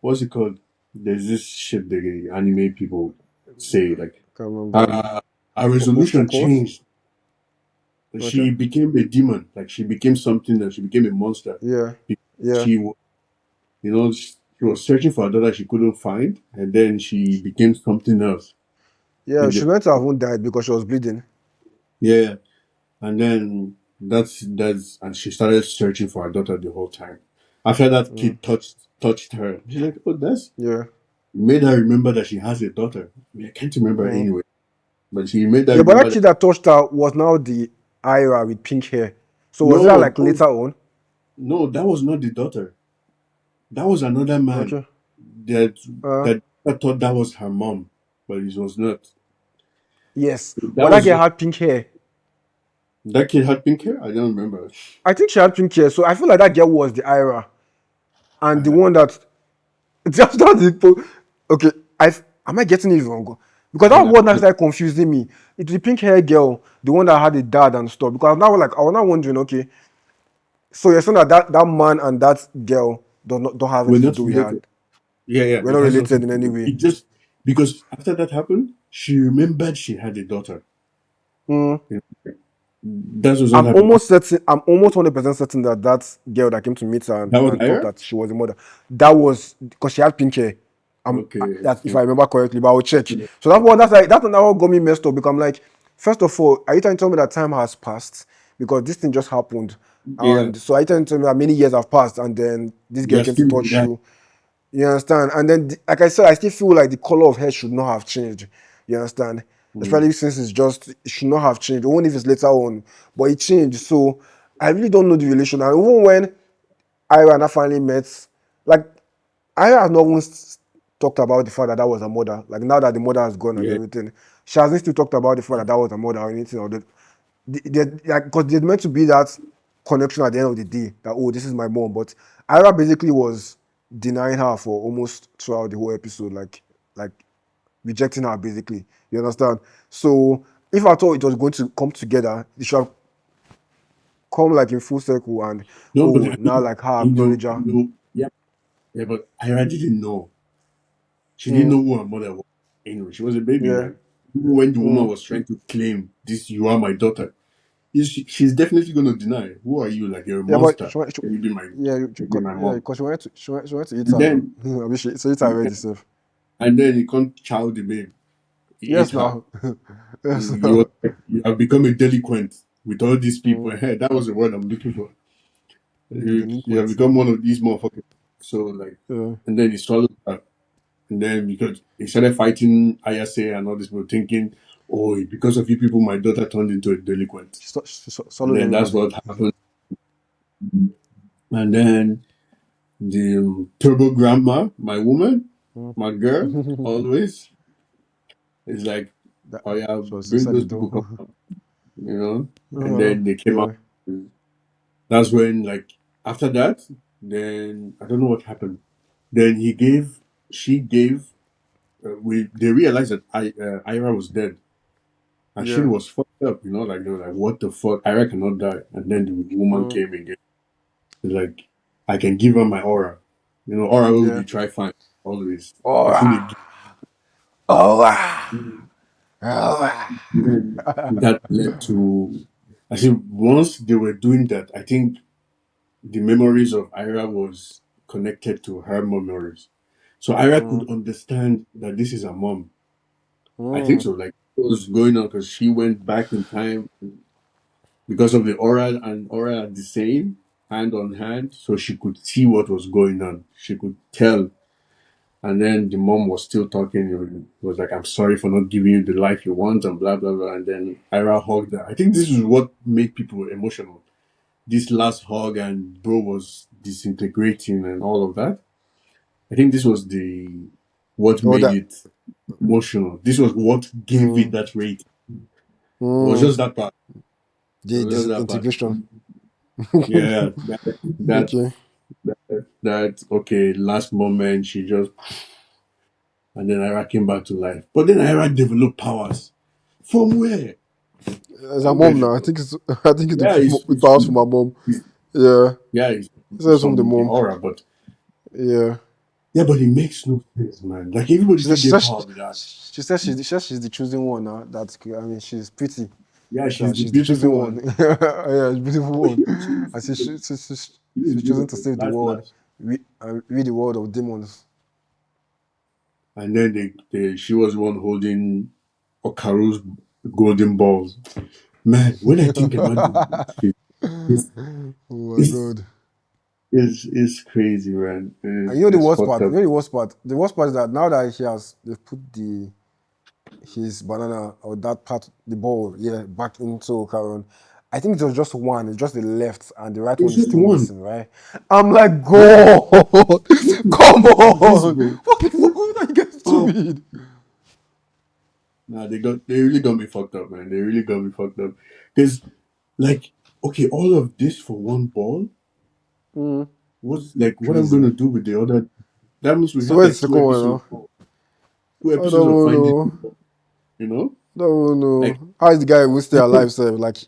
S2: what's it called? There's this shit the anime people say, like,
S1: Can't remember.
S2: uh, her resolution
S1: Focus.
S2: changed.
S1: Okay.
S2: She became a demon. Like, she became something that she became a monster.
S1: Yeah. Yeah.
S2: She, she was searching for a daughter she couldn't find, and then she became something else.
S1: Yeah.
S2: In
S1: She
S2: the
S1: meant to have even died because she was bleeding.
S2: yeah, and then that's and she started searching for her daughter the whole time. After that
S1: Mm.
S2: kid touched her, she's like, "Oh, that's
S1: Yeah.
S2: made her remember that she has a daughter." I mean, I can't remember
S1: Mm.
S2: anyway, but she made her
S1: Yeah, but that
S2: remember that.
S1: kid that touched her was now the Ira with pink hair. So was that
S2: No,
S1: like later on?
S2: no, that was not the daughter. That was another man
S1: Okay.
S2: that
S1: Uh.
S2: that I thought that was her mom, but it was not.
S1: Yes.
S2: That
S1: But that
S2: was
S1: girl had pink hair.
S2: that kid had pink hair. I don't remember.
S1: I think she had pink hair. So I feel like that girl was the Ira, and the
S2: I,
S1: one that just not the okay. I am I getting it wrong? Because
S2: I,
S1: that
S2: I,
S1: word now started confusing me. It's the pink hair girl, the one that had a dad and stuff. Because now like I was now wondering, okay, so you're saying that that man and that girl don't have
S2: we're
S1: anything to
S2: not
S1: do with her.
S2: related. Yeah, yeah,
S1: We're
S2: it
S1: not
S2: has nothing
S1: related
S2: to
S1: in any
S2: do.
S1: way.
S2: It just because after that happened, she remembered she had a daughter.
S1: Mm.
S2: You know, that was what happened.
S1: I'm almost 100% certain that that girl that came to meet her
S2: That was
S1: and thought
S2: Ira?
S1: that she was a mother, that was because she had pink hair.
S2: Okay,
S1: That if
S2: okay.
S1: I remember correctly, but I'll check. So that's what got me messed up because I'm like, first of all, are you trying to tell me that time has passed because this thing just happened,
S2: Yeah,
S1: and so are you trying to tell me that many years have passed and then this girl
S2: you're
S1: came to
S2: still with
S1: touch
S2: that.
S1: you? You understand? And then, like I said, I still feel like the color of hair should not have changed. You understand?
S2: Mm.
S1: Especially since it should not have changed, even if it's later on. But it changed. So I really don't know the relation. And even when Ira and I finally met, like, I have not once talked about the fact that that was her mother. Like now that the mother has gone and
S2: Yeah.
S1: everything, she hasn't still talked about the fact that that was her mother or anything. Or like, because there's meant to be that connection at the end of the day that, oh, this is my mom. But Ira basically was denying her for almost throughout the whole episode, like rejecting her basically. You understand? So if I thought it was going to come together, it should have come like in full circle and,
S2: No, but
S1: oh,
S2: I
S1: now
S2: mean,
S1: like her acknowledge her.
S2: yeah, yeah, but Ira didn't know. She didn't
S1: Mm,
S2: know who her mother was. Anyway, she was a baby,
S1: yeah.
S2: man. Even when the woman
S1: Mm.
S2: was trying to claim this, you are my daughter, she's definitely going to deny. Who are you? Like, you're a
S1: Yeah, but
S2: monster. Can you be my,
S1: yeah,
S2: can you be my
S1: yeah,
S2: mom?
S1: because she went to eat
S2: And
S1: her now.
S2: then,
S1: I mean, she eat her already, self.
S2: and then he can't chow the babe. He ate
S1: Yes,
S2: her.
S1: now. Yes,
S2: You
S1: now.
S2: was like, you have become a delinquent with all these people.
S1: Mm,
S2: Hey, that was the word I'm looking for. You have
S1: delinquent.
S2: become one of these motherfuckers. So like,
S1: Yeah.
S2: and then he swallowed her. And then because he started fighting Ayase and all this people thinking, oh, because of you people, my daughter turned into a delinquent.
S1: She
S2: And
S1: swallowed
S2: then that's
S1: everybody.
S2: what happened. And then the turbo grandma, my woman,
S1: Mm.
S2: my girl, always is like,
S1: That,
S2: oh yeah,
S1: she was
S2: bring
S1: inside the
S2: those people come
S1: door.
S2: out, you know. And then they came out.
S1: Yeah.
S2: That's when, like, after that, then I don't know what happened. Then she gave. They realized that Ira was dead. And shit
S1: Yeah.
S2: was fucked up, like they were like, what the fuck? Ira cannot die. And then the woman
S1: Mm.
S2: came again. She's like, I can give her my aura. Aura will
S1: Yeah.
S2: be try fine always.
S1: Oh,
S2: I think they
S1: ah. Oh, ah. Oh, ah.
S2: then that led to I think once they were doing that, I think the memories of Ira was connected to her memories. So Ira
S1: Mm.
S2: could understand that this is her mom. I think
S1: Mm.
S2: so. Like what was going on because she went back in time because of the oral and oral are the same, hand on hand, so she could see what was going on. She could tell. And then the mom was still talking. It was like, I'm sorry for not giving you the life you want, and blah, blah, blah. And then Ira hugged her. I think this is what made people emotional. This last hug, and bro was disintegrating and all of that. I think this was the what
S1: Oh,
S2: made
S1: that.
S2: it emotional. This was what gave it
S1: Mm.
S2: that rate. It was
S1: Mm.
S2: just that part. It
S1: The
S2: was just that part.
S1: disintegration.
S2: Yeah, that
S1: Okay.
S2: that okay, last moment she just and then Ira came back to life. But then Ira developed powers. From where?
S1: It's her
S2: That guy
S1: mom
S2: just
S1: now. I think it's
S2: yeah,
S1: the powers from her mom. Yeah.
S2: yeah,
S1: It's from the
S2: from the
S1: mom.
S2: aura, but
S1: Yeah.
S2: yeah, but it makes no sense, man. Like everybody
S1: She said
S2: still
S1: she
S2: get
S1: said
S2: power with that.
S1: she said she's the chosen one now. That's I mean she's pretty.
S2: Yeah,
S1: So
S2: she's the
S1: she's the chosen
S2: beautiful
S1: one.
S2: one.
S1: Yeah, the beautiful
S2: But
S1: one. I see
S2: she is
S1: she's chosen to
S2: beautiful.
S1: save the world.
S2: Last.
S1: Rid the world of demons.
S2: And then she was the one holding Okaru's golden balls. Man, when I think about this, it's,
S1: Oh my
S2: it's,
S1: god.
S2: it's crazy, man.
S1: And you know the
S2: It's
S1: worst
S2: fucked
S1: part? You
S2: up.
S1: know the worst part? The worst part is that now that they've put his banana or that part, the ball, yeah, back into Caron. I think it was just one. It's just the left, and the right one
S2: It's
S1: is
S2: just
S1: still
S2: one.
S1: missing, right? I'm like,
S2: That
S1: God, come
S2: is
S1: on!
S2: invisible.
S1: What the fuck? Are you guys
S2: Oh,
S1: stupid?
S2: nah, they really got me fucked up, man. They really got me fucked up. Because, like, okay, all of this for one ball.
S1: Mm,
S2: What's like, what are we
S1: crazy.
S2: gonna do with the other? That means we
S1: So
S2: have
S1: where's
S2: like
S1: the second one now?
S2: two
S1: I
S2: episodes of
S1: don't
S2: Finding
S1: know.
S2: Nemo, you know?
S1: Don't
S2: Like,
S1: know. How is the guy will stay
S2: I know
S1: alive, sir? Like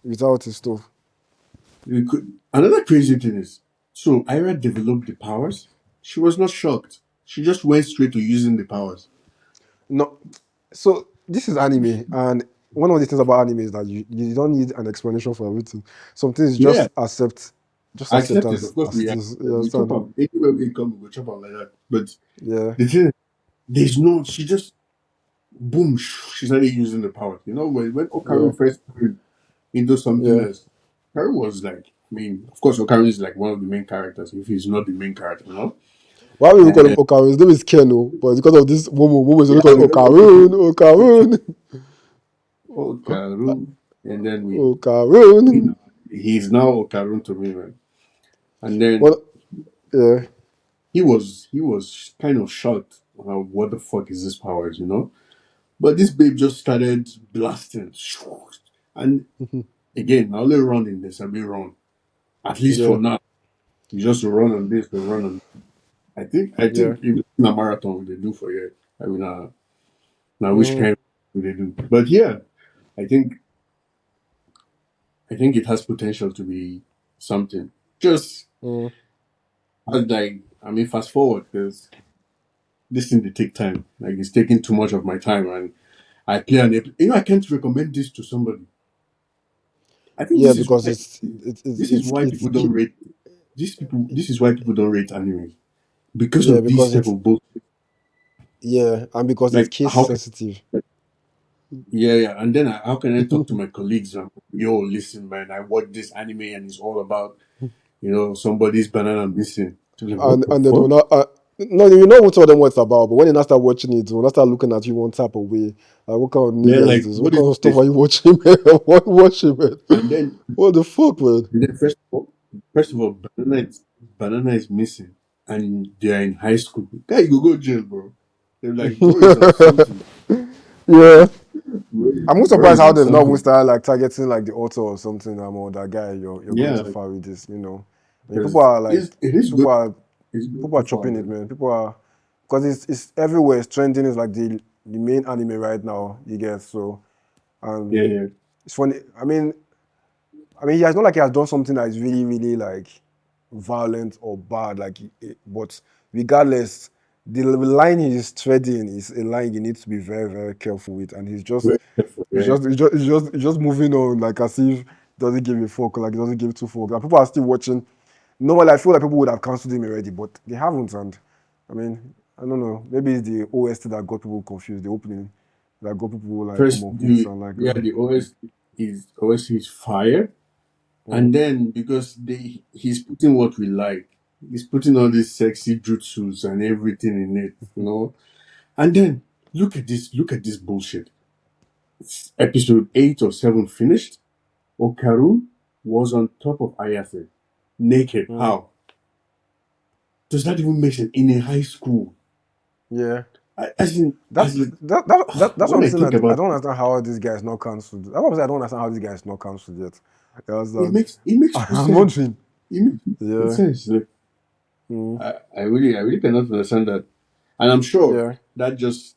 S1: without his stuff?
S2: another crazy thing is, so Ira developed the powers. She was not shocked. She just went straight to using the powers.
S1: No. So this is anime, and one of the things about anime is that you don't need an explanation for everything. Some things
S2: Yeah,
S1: just
S2: I
S1: accept
S2: accept it. Of course,
S1: as it is. You
S2: we chop
S1: understand?
S2: up anywhere we come, we go chop up like that. But
S1: Yeah,
S2: the thing, there's no. She just boom. She started using the powers. When
S1: yeah,
S2: Okaru first turned into something
S1: yeah.
S2: else, Okaru was like. I mean, of course, Okaru is like one of the main characters. If he's not the main character.
S1: Why would we call him
S2: And
S1: Okaru? His name is Keno, but it's because of this Momo. Momo is only
S2: yeah,
S1: called
S2: because of
S1: Okarun, Okarun,
S2: Okaru, and then
S1: Okarun.
S2: he's now Okarun to me, man. And then
S1: Well, yeah.
S2: he was kind of shocked. What the fuck is this powers, you know? But this babe just started blasting, and again, now they run in this, I be wrong. At least for
S1: Yeah,
S2: now, you just run on this, they run on. I think
S1: yeah.
S2: even in a marathon they do for you. I mean, now which
S1: Mm,
S2: kind do they do? But yeah, I think I think it has potential to be something. Just
S1: mm.
S2: as like I mean, fast forward because this thing they take time. Like it's taking too much of my time, and I play an you know I can't recommend this to somebody. I think
S1: Yeah,
S2: this is
S1: because
S2: why people don't rate these people. This is why people don't rate anime because
S1: yeah,
S2: of these
S1: because
S2: type
S1: it's
S2: of bull.
S1: yeah, and because it's
S2: Like
S1: case
S2: how can
S1: sensitive.
S2: yeah, and then how can I talk to my colleagues? Yo, listen, man, I watched this anime and it's all about somebody's banana missing. To like, what the
S1: And they do
S2: fuck?
S1: not. No, you know what all them what it's about, but when you now start watching it, when I start looking at you one type of way, like what kind of
S2: Yeah,
S1: nigga is
S2: like
S1: this? What
S2: what is
S1: kind of stuff
S2: this?
S1: are you watching, man? What watching, man?
S2: And then,
S1: What the fuck, man?
S2: first of all, banana is missing, and they are in high school. Guy, you go jail, bro. They're like, bro is on something.
S1: Yeah, I'm not
S2: Bro
S1: surprised
S2: is
S1: how
S2: on
S1: they've not even
S2: something.
S1: started like targeting like the author or something. I'm or that guy. You're going
S2: Yeah,
S1: too far with this, you know. I mean, people
S2: because
S1: are like
S2: it is good.
S1: people are
S2: It's good
S1: people are
S2: so far,
S1: chopping it,
S2: man.
S1: man. People are because it's everywhere. It's trending. It's like the main anime right now. You get so
S2: Yeah,
S1: and
S2: yeah.
S1: it's funny. I mean, yeah, it's not like he has done something that is really, really like violent or bad, like, but regardless, the line he's treading is a line you need to be very, very careful with, and he's just,
S2: Very careful.
S1: he's
S2: Yeah,
S1: just, he's just, he's just, he's just moving on, like as if he doesn't give a fuck, like he doesn't give two fuck. Like people are still watching. Normally, I feel like people would have cancelled him already, but they haven't, and I mean, I don't know. Maybe it's the OST that got people confused, the opening that got people like come
S2: first
S1: on hooks
S2: the
S1: and like,
S2: yeah the OS is fire.
S1: mm,
S2: And then because he's putting what we like, he's putting all these sexy jutsus and everything in it. And then look at this bullshit. Episode 8 or 7 finished. Okaru was on top of Ayase, naked.
S1: mm,
S2: How does that even make sense in a high school?
S1: yeah.
S2: As in,
S1: That, that's what
S2: when
S1: I'm
S2: I
S1: saying.
S2: think
S1: That I
S2: about
S1: don't
S2: it,
S1: understand how this guy is not cancelled. That's what I'm saying. I don't understand how this guy is not cancelled yet. You
S2: it
S1: understand?
S2: makes it makes no
S1: I'm
S2: sense.
S1: wondering.
S2: It makes no
S1: Yeah.
S2: sense. Like,
S1: Mm,
S2: I really cannot understand that. And I'm sure
S1: yeah.
S2: that just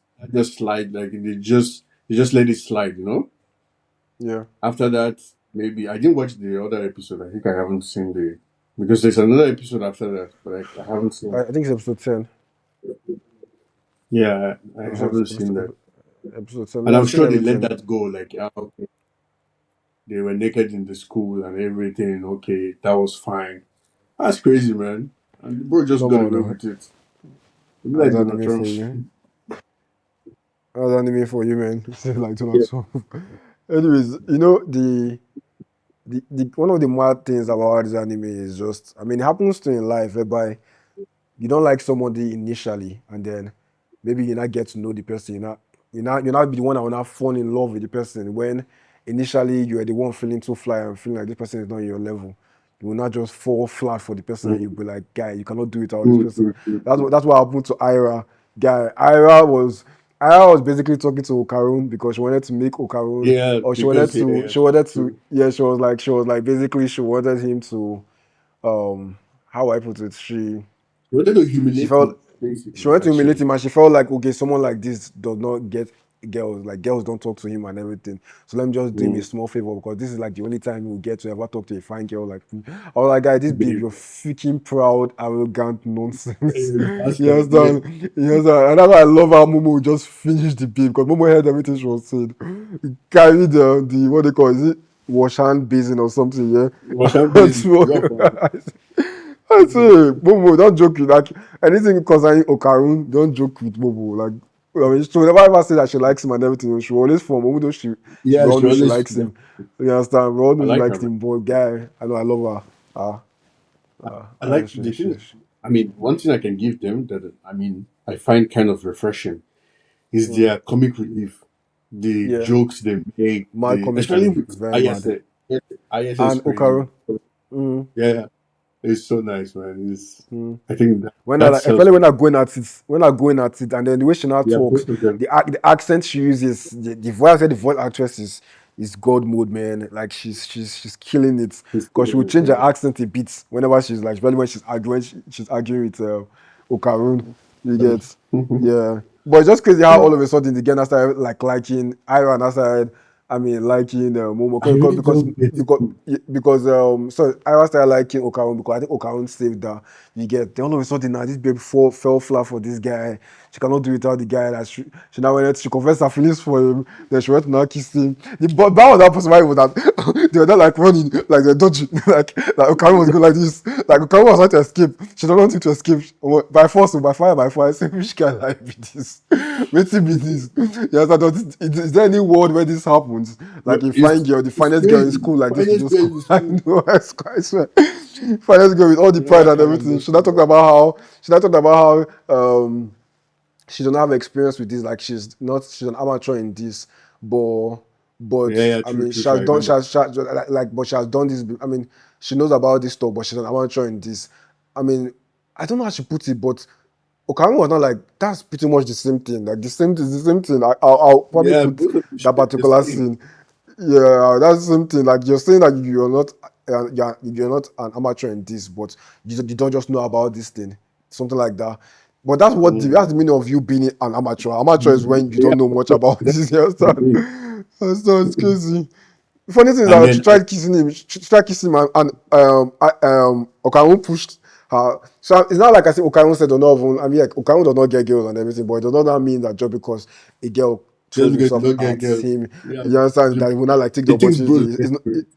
S2: slide, like they just let it slide.
S1: Yeah.
S2: After that, maybe I didn't watch the other episode. I think I haven't seen because there's another episode after that, but I haven't seen.
S1: I think it's episode 10.
S2: Yeah, I
S1: Episode
S2: haven't seen that,
S1: episode episode 10. Me,
S2: and
S1: I've
S2: I'm
S1: seen
S2: sure they let
S1: everything.
S2: that go. Like, okay, they were naked in the school and everything. Okay, that was fine. That's crazy, man. And the bro just
S1: No
S2: got
S1: more
S2: away
S1: now.
S2: with it. Maybe
S1: How's
S2: like Donald
S1: anime
S2: Trump.
S1: for you? How's anime for you, man? Say like Donald
S2: Yeah,
S1: Trump. Anyways, the one of the mad things about this anime is just, I mean, it happens to in life whereby you don't like somebody initially, and then maybe you not get to know the person. You not be the one that will not fall in love with the person when initially you are the one feeling too fly and feeling like this person is not in your level. You will not just fall flat for the person and you'll be like, guy, you cannot do it without this
S2: true,
S1: person.
S2: true, true.
S1: That's what happened to Ira. Guy, Ira was basically talking to Okarun because she wanted to make Okarun,
S2: Yeah,
S1: or she wanted
S2: because
S1: to
S2: yeah,
S1: she wanted to
S2: true.
S1: yeah, she was like basically she wanted him to, how I put it,
S2: They wanted to
S1: she
S2: humiliate
S1: felt
S2: him, basically,
S1: she wanted to humiliate
S2: actually.
S1: him, and she felt like, okay, someone like this does not get girls, like girls don't talk to him and everything, so let me just do him a
S2: Mm.
S1: small favor because this is like the only time he will get to ever talk to a fine girl like me. I was like, guy, this babe,
S2: Babe.
S1: you're freaking proud, arrogant nonsense.
S2: Hey,
S1: You
S2: bastard, yeah.
S1: understand? You understand? And that's why I love how Momo just finished the babe, because Momo heard everything she was saying. He carried the what they call, is it wash hand basin or something, yeah.
S2: Marshall
S1: That's
S2: Basin,
S1: what
S2: drop for
S1: I say, Momo, don't joke with like anything concerning Okarun, don't joke with Momo. Like, I mean, she will never ever say that she likes him and everything. She will always form, even though we
S2: Yeah,
S1: all
S2: she
S1: know she
S2: always.
S1: likes him. You understand? We all
S2: I
S1: know she
S2: like her,
S1: likes
S2: man.
S1: him, but guy, I know I love her.
S2: I like the thing. I mean, one thing I can give them that I mean I find kind of refreshing is
S1: mm,
S2: their comic relief, the
S1: yeah,
S2: jokes they make,
S1: mad
S2: especially
S1: comically,
S2: with
S1: very mad.
S2: ISS. ISS
S1: And
S2: crazy.
S1: Okarun, mm,
S2: Yeah, It's so nice, man. It's
S1: Mm.
S2: I think that,
S1: When I
S2: that
S1: like,
S2: sells.
S1: especially when I'm going at it, and then the way she now
S2: Yeah,
S1: talks,
S2: both of them.
S1: the accent she uses, the voice, I said the voice actress is god mode, man. Like she's killing it
S2: It's
S1: because she will change her accent a bit whenever she's like, especially when she's arguing with Okarun. You get, yeah. But it's just crazy how
S2: yeah.
S1: all of a sudden the girl started like liking Ira and I started, I mean, liking Momo
S2: I really don't get it.
S1: because so Ira started liking Okarun because I think Okarun saved her. You get, then all of a sudden now this babe fell flat for this guy. She cannot do without the guy. That she now went, she confessed her feelings for him. Then she went to now kiss him. But that was that person why it was that they were not like running, like they're dodging, like Okarun was going like this. Like Okarun was trying to escape. She don't want him to escape by force or by fire, by fire. I say, which guy like be this? Waiting be this. Yes, is there any world where this happens?
S2: But
S1: Like a fine girl, the
S2: it's
S1: finest girl in
S2: crazy.
S1: school, like this, will
S2: Finest
S1: just
S2: girl
S1: come.
S2: in
S1: I
S2: school.
S1: know, I swear. Finest girl with all the
S2: You know,
S1: pride
S2: I
S1: and
S2: can't
S1: everything.
S2: understand that.
S1: She not talked about how she don't have experience with this. Like she's an amateur in this, but
S2: Yeah, yeah,
S1: I
S2: true,
S1: mean
S2: true, true. I remember.
S1: but she has done this. I mean, she knows about this stuff, but she's an amateur in this. I mean, I don't know how she put it, but Okamu was not like that's pretty much the same thing. Like the same thing. I'll probably
S2: Yeah,
S1: put
S2: both of them
S1: that
S2: share the
S1: particular
S2: same.
S1: scene. Yeah, that's the same thing. Like you're saying that you're not an amateur in this, but you don't just know about this thing, something like that. But that's
S2: Mm.
S1: the meaning of you being an amateur. Amateur is when you
S2: Yeah,
S1: don't know much about
S2: that's
S1: this. You
S2: what I
S1: understand?
S2: mean.
S1: It's crazy. The funny thing is
S2: And
S1: that
S2: then
S1: she tried kissing him, and Okamu pushed her. So it's not like I say Okamu said, "Oh no," I mean, like Okamu does not get girls and everything, but it does not mean that just because a girl
S2: just
S1: throws
S2: because you
S1: himself
S2: don't get
S1: at
S2: girls,
S1: him,
S2: yeah,
S1: you understand
S2: the,
S1: that he will not like take the
S2: the things bro is
S1: opportunity.
S2: desperate.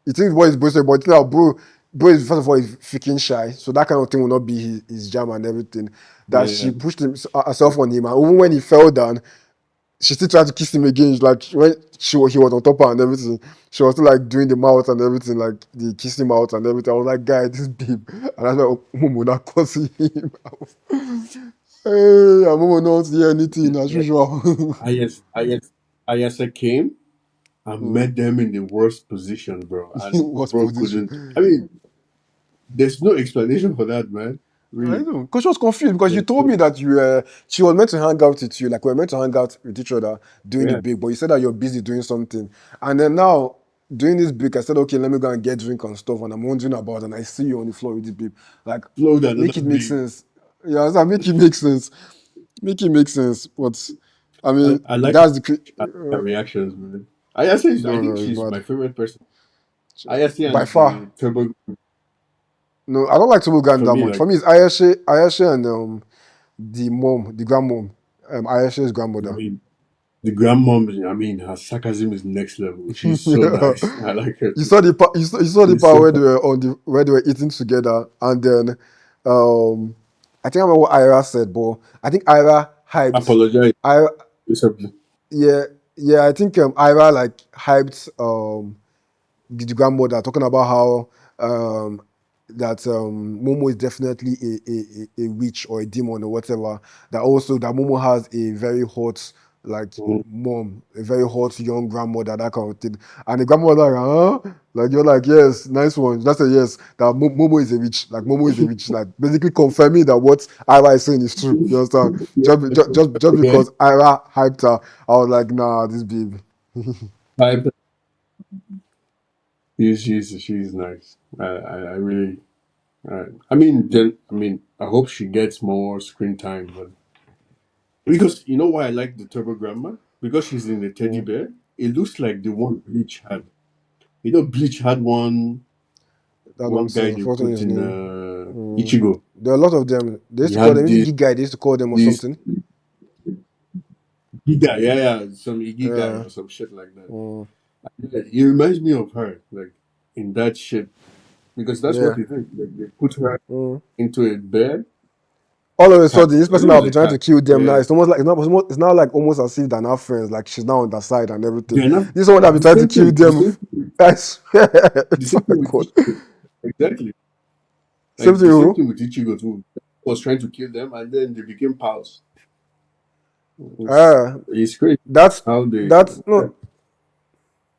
S1: He thinks boy is boasting, but you know, bro is first of all is freaking shy, so that kind of thing will not be his jam and everything. That she
S2: Yeah,
S1: pushed herself on him, and even when he fell down, she still tried to kiss him again. Like when he was on top of her and everything, she was still like doing the mouth and everything, like the kissing mouth and everything. I was like, guy, this babe, and I was like, Momo not cussing him. Hey, and Momo not see anything as
S2: yeah.
S1: usual.
S2: Ayasa came and met them in the worst position, bro. And
S1: What's
S2: bro
S1: position?
S2: couldn't. I mean, there's no explanation for that, man.
S1: I
S2: Really.
S1: know, because she was confused because you
S2: There's
S1: told
S2: no,
S1: me that she was meant to hang out with you, like we were meant to hang out with each other doing the
S2: yeah.
S1: break, but you said that you're busy doing something, and then now doing this break, I said, okay, let me go and get drink and stuff, and I'm wondering about, and I see you on the floor with the babe, like
S2: Flowed
S1: make
S2: another
S1: it make
S2: babe.
S1: sense, yeah, so make it make sense, make it make sense, but I
S2: I,
S1: mean
S2: I like
S1: that's the
S2: I like her reactions, man. Ayase is, I
S1: no,
S2: think
S1: no, it's
S2: she's
S1: bad
S2: my favorite person. Ayase
S1: by
S2: and
S1: far.
S2: the Turbo
S1: No, I don't like Toboggan
S2: for
S1: that
S2: me,
S1: much. For
S2: like
S1: me, it's Ayeshe and the grandmom, Ayeshe's
S2: I
S1: grandmother.
S2: mean, the grandmom. I mean, her sarcasm is next level. She's so
S1: Yeah.
S2: nice. I like her
S1: You
S2: too.
S1: saw you saw the
S2: She's
S1: part
S2: so
S1: where
S2: fun.
S1: they were eating together, and then I think I remember what Ira said, but I think Ira hyped
S2: Apologize
S1: Ira,
S2: or something.
S1: yeah, yeah, I think Ira like hyped the grandmother, talking about how that Momo is definitely a witch or a demon or whatever. That also that Momo has a very hot like
S2: Mhm.
S1: mom, a very hot young grandmother, that kind of thing. And the grandmother, huh? Like you're like, yes, nice one. That's a yes. That Momo is a witch. Like Momo is a witch. Like basically confirming that what Ira is saying is true. You understand?
S2: Yeah,
S1: Just
S2: yeah.
S1: because Ira hyped her, I was like, nah, this babe.
S2: I, she's nice. I really. I mean, then I mean, I hope she gets more screen time, but because you know why I like the Turbo Grandma? Because she's in the teddy
S1: Mm.
S2: bear. It looks like the one Bleach had. You know, Bleach had
S1: That's what I'm
S2: one guy
S1: saying.
S2: they
S1: Forgotten
S2: put
S1: his
S2: in
S1: name. Mm.
S2: Ichigo.
S1: There are a lot of them. They used
S2: He
S1: to call them,
S2: had
S1: is it Geek Guy? They used to call them or
S2: this
S1: something.
S2: Giga, yeah, yeah, some Iggy guy
S1: Yeah.
S2: or some shit like that.
S1: Mm.
S2: Yeah, it reminds me of her, like in that shit, because that's what
S1: Yeah.
S2: they did. Like, they put her
S1: Mm.
S2: into a bed.
S1: All of a
S2: Cat,
S1: sudden, this
S2: was
S1: person
S2: it
S1: that
S2: was
S1: have been
S2: a
S1: trying to
S2: cat?
S1: kill them now.
S2: Yeah,
S1: It's now like almost as if they're not friends. Like she's now on their side and everything.
S2: they're not
S1: This one that have been
S2: the
S1: trying to
S2: same
S1: kill
S2: thing. The
S1: them.
S2: same thing.
S1: I swear.
S2: The
S1: Oh
S2: same
S1: my
S2: thing with
S1: god.
S2: Ichigo. Exactly.
S1: Same
S2: Like
S1: thing,
S2: the same
S1: who?
S2: thing with Ichigo too. Was trying to kill them, and then they became pals.
S1: Uh,
S2: It's crazy
S1: that's
S2: how they.
S1: that's no.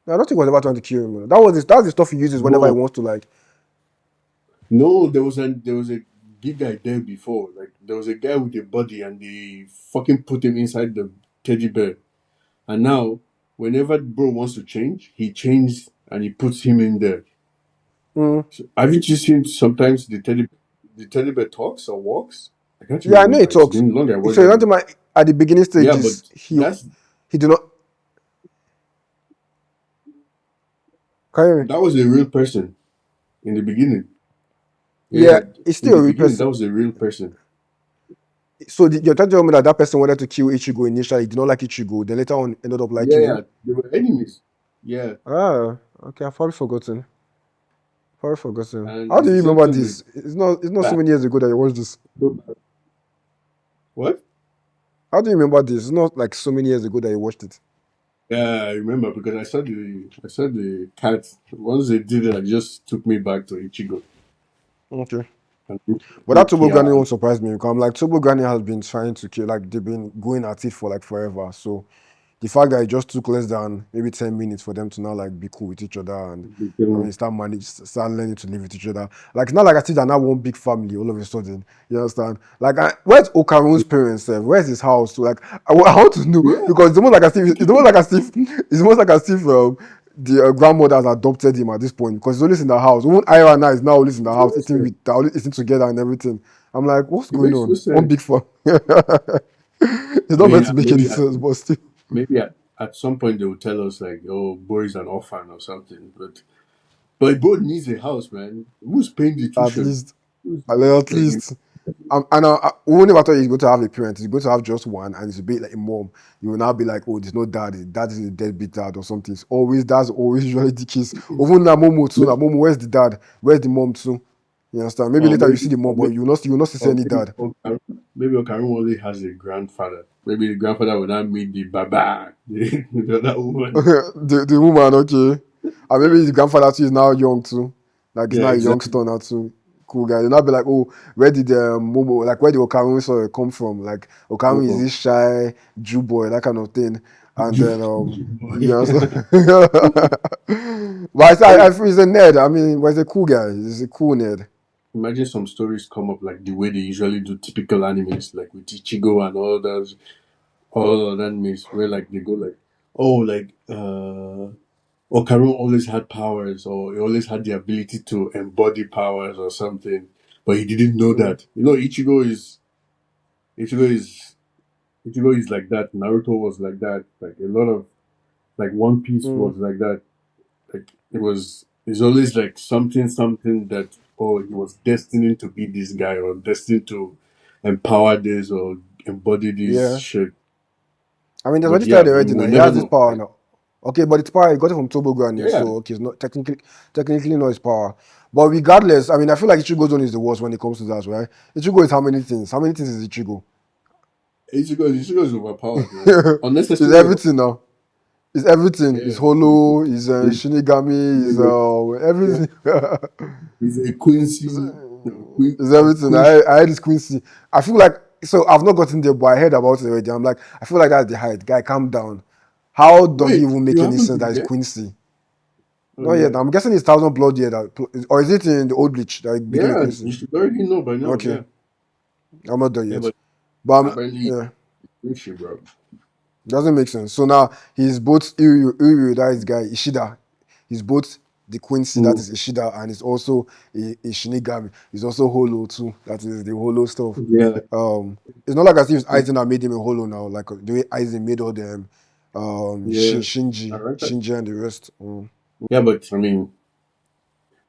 S1: I don't think he was ever trying to kill him. That's the stuff he uses whenever he
S2: Bro,
S1: wants to like.
S2: No, there was a big guy there before. Like there was a guy with a body, and they fucking put him inside the teddy bear. And now, whenever bro wants to change, he changes and he puts him in there.
S1: Mm.
S2: So, haven't you seen sometimes the teddy bear talks or walks? I can't
S1: Yeah, I know he
S2: remember. It's
S1: talks.
S2: been long. I watched
S1: So
S2: that.
S1: at the beginning
S2: Yeah, but
S1: stages,
S2: that's
S1: he did not carry.
S2: that was a real person in the beginning.
S1: Yeah,
S2: Yeah,
S1: he's
S2: in
S1: still
S2: the
S1: a real
S2: beginning, that
S1: person.
S2: was a real person.
S1: So you're trying to tell me that person wanted to kill Ichigo initially, did not like Ichigo, then later on ended up
S2: Yeah,
S1: liking
S2: yeah,
S1: him.
S2: they were enemies. Yeah,
S1: Ah, okay, I've probably forgotten. Probably forgotten.
S2: and
S1: How
S2: it's
S1: do
S2: the
S1: you
S2: same
S1: remember
S2: thing with
S1: this? It's not so
S2: back.
S1: many years ago that you watched this.
S2: What?
S1: How do you remember this? It's not like so many years ago that you watched it.
S2: Yeah, I remember because I saw the cat. Once they did it, it just took me back to Ichigo
S1: Okay.
S2: and
S1: But that Turbo Granny
S2: Rukia.
S1: won't surprise me because I'm like Turbo Granny has been trying to kill, like they've been going at it for like forever. So the fact that it just took less than maybe 10 minutes for them to now like be cool with each other and start learning to live with each other. Like it's not like I see they're now one big family all of a sudden. You understand? Like where's Okaru's parents? Where's his house? So, like I want to know
S2: Yeah,
S1: because it's almost like as if the grandmother has adopted him at this point because he's always in the house. Even Ira now is now always in the
S2: it
S1: house
S2: makes
S1: eating
S2: sense.
S1: with they're always eating together and everything. I'm like, what's
S2: It
S1: going
S2: makes no
S1: on? One
S2: sense.
S1: big fun. It's
S2: I
S1: not
S2: mean,
S1: meant to make any
S2: maybe
S1: sense, but still,
S2: at some point they will tell us like, "Oh, boy is an orphan" or something. But bro needs a house, man. Who's paying the
S1: at
S2: tuition?
S1: least,
S2: Who's,
S1: at
S2: like,
S1: least. And we will never thought he's going to have a parent. He's going to have just one, and it's a bit like a mom. You will now be like, oh, there's no dad. Dad is a deadbeat dad or something. That's always usually the case. Even na Momo too. Na Momo, where's the dad? Where's the mom too? You understand? Maybe
S2: or
S1: later you see
S2: maybe,
S1: the mom,
S2: or
S1: but
S2: maybe,
S1: you will not see
S2: or
S1: any
S2: maybe,
S1: dad.
S2: maybe Okaru only has a grandfather. Maybe the grandfather will not meet the baba, the other woman.
S1: The woman, okay. And maybe his grandfather too is now young too. Like he's
S2: Yeah,
S1: not a
S2: exactly.
S1: youngster now too. Cool guy. They'll not be like, oh, where did Momo, like where did Okamu sorry, come from? Like Okamu is
S2: Oh,
S1: this shy Jew boy, that kind of thing. And
S2: Ju-
S1: then you
S2: boy.
S1: know, but I
S2: Hey,
S1: feel he's a nerd. I mean, but he's a cool guy. He's a cool nerd.
S2: imagine some stories come up like the way they usually do typical animes, like with Ichigo and all other animes, where like they go like, oh, like Okaru always had powers, or he always had the ability to embody powers or something, but he didn't know
S1: Mm,
S2: that. Ichigo is Ichigo is like that. Naruto was like that. Like a lot of like One Piece
S1: mm,
S2: was like that. Like it's always like something that, oh, he was destined to be this guy or destined to empower this or embody this
S1: yeah.
S2: shit.
S1: I mean, there's
S2: But
S1: already
S2: yeah,
S1: started already now.
S2: we'll
S1: He
S2: never
S1: has this
S2: know.
S1: power now. Okay, but it's power. He got it from Turbo Granny,
S2: Yeah,
S1: so okay, it's not technically not his power. But regardless, I mean, I feel like Ichigo's one is the worst when it comes to that, right? Ichigo is how many things? How many things is Ichigo?
S2: Ichigo is overpowered, man.
S1: It's
S2: Unnecessarily.
S1: everything now. It's everything. It's
S2: Yeah,
S1: Holo. It's Shinigami. It's
S2: he's a,
S1: everything.
S2: he's a
S1: it's,
S2: Quincy, no,
S1: it's everything.
S2: Queen.
S1: I had this Quincy. I feel like so I've not gotten there, but I heard about it already. I'm like, I feel like that's the height. Guy, calm down. How does it
S2: Wait,
S1: even
S2: you
S1: make any
S2: haven't
S1: sense
S2: been
S1: that it's
S2: there?
S1: Quincy?
S2: Oh
S1: Not yet.
S2: yeah,
S1: I'm guessing it's Thousand Blood year or is it in the old Bleach that it became a
S2: yeah.
S1: Quincy?
S2: You should already know by now.
S1: Okay,
S2: Yeah,
S1: I'm not there
S2: yeah,
S1: yet.
S2: but
S1: But
S2: apparently,
S1: yeah,
S2: Quincy, bro.
S1: doesn't make sense. So now he's both Uru, that is guy Ishida. He's both the Quincy, that
S2: Mm,
S1: is Ishida, and he's also a Shinigami. He's also Holo too. That is the Holo stuff.
S2: yeah,
S1: It's not like as if Aizen had made him a Holo now, like the way Aizen made all them
S2: yeah. I like that.
S1: Shinji and the rest. Mm.
S2: Yeah, but I mean,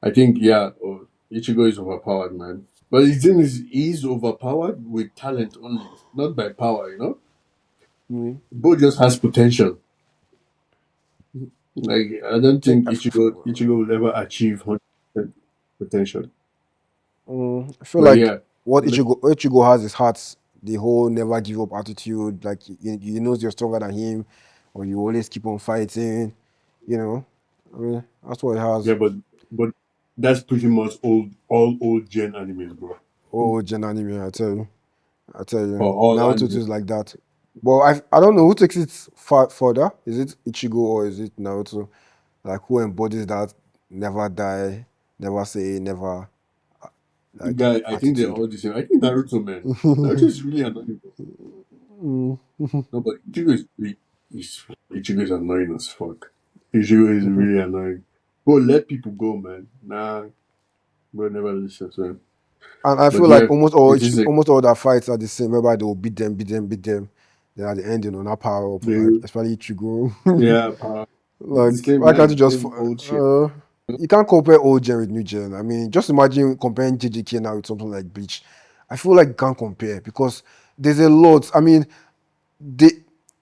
S2: I think yeah, Ichigo is overpowered, man. But the thing is, he's overpowered with talent only, not by power.
S1: Mm.
S2: Bo just has potential. Like I don't
S1: Think
S2: think Ichigo will ever achieve 100% potential.
S1: I feel
S2: But
S1: like
S2: yeah,
S1: what
S2: like,
S1: Ichigo has is heart, the whole never give up attitude. Like you knows you're stronger than him, or you always keep on fighting. You know, I mean that's what it has.
S2: yeah, but that's pretty much all old gen animes, bro.
S1: Oh, Gen anime, I tell you,
S2: Or all
S1: Naruto too
S2: anime.
S1: is like that. But I don't know who takes it further. Is it Ichigo or is it Naruto? Like who embodies that never die, never say never. like
S2: Guy, I think they're
S1: attitude.
S2: all the same. I think Naruto, man. Naruto is really annoying.
S1: Mm.
S2: No, but Ichigo is annoying as fuck. Ichigo is really annoying. Bro, let people go, man. Nah, bro, never listen to him.
S1: And I
S2: But
S1: feel
S2: yeah,
S1: like
S2: it is like
S1: almost all their fights are the same. Whereby they will beat them, beat them, beat them. Then at the end, not power up. Like
S2: the
S1: especially Ichigo.
S2: yeah, it's the
S1: Like
S2: same
S1: why can't you
S2: man,
S1: just?
S2: same old shit.
S1: You can't compare old gen with new gen. I mean, just imagine comparing JJK now with something like Bleach. I feel like you can't compare because there's a lot. I mean, they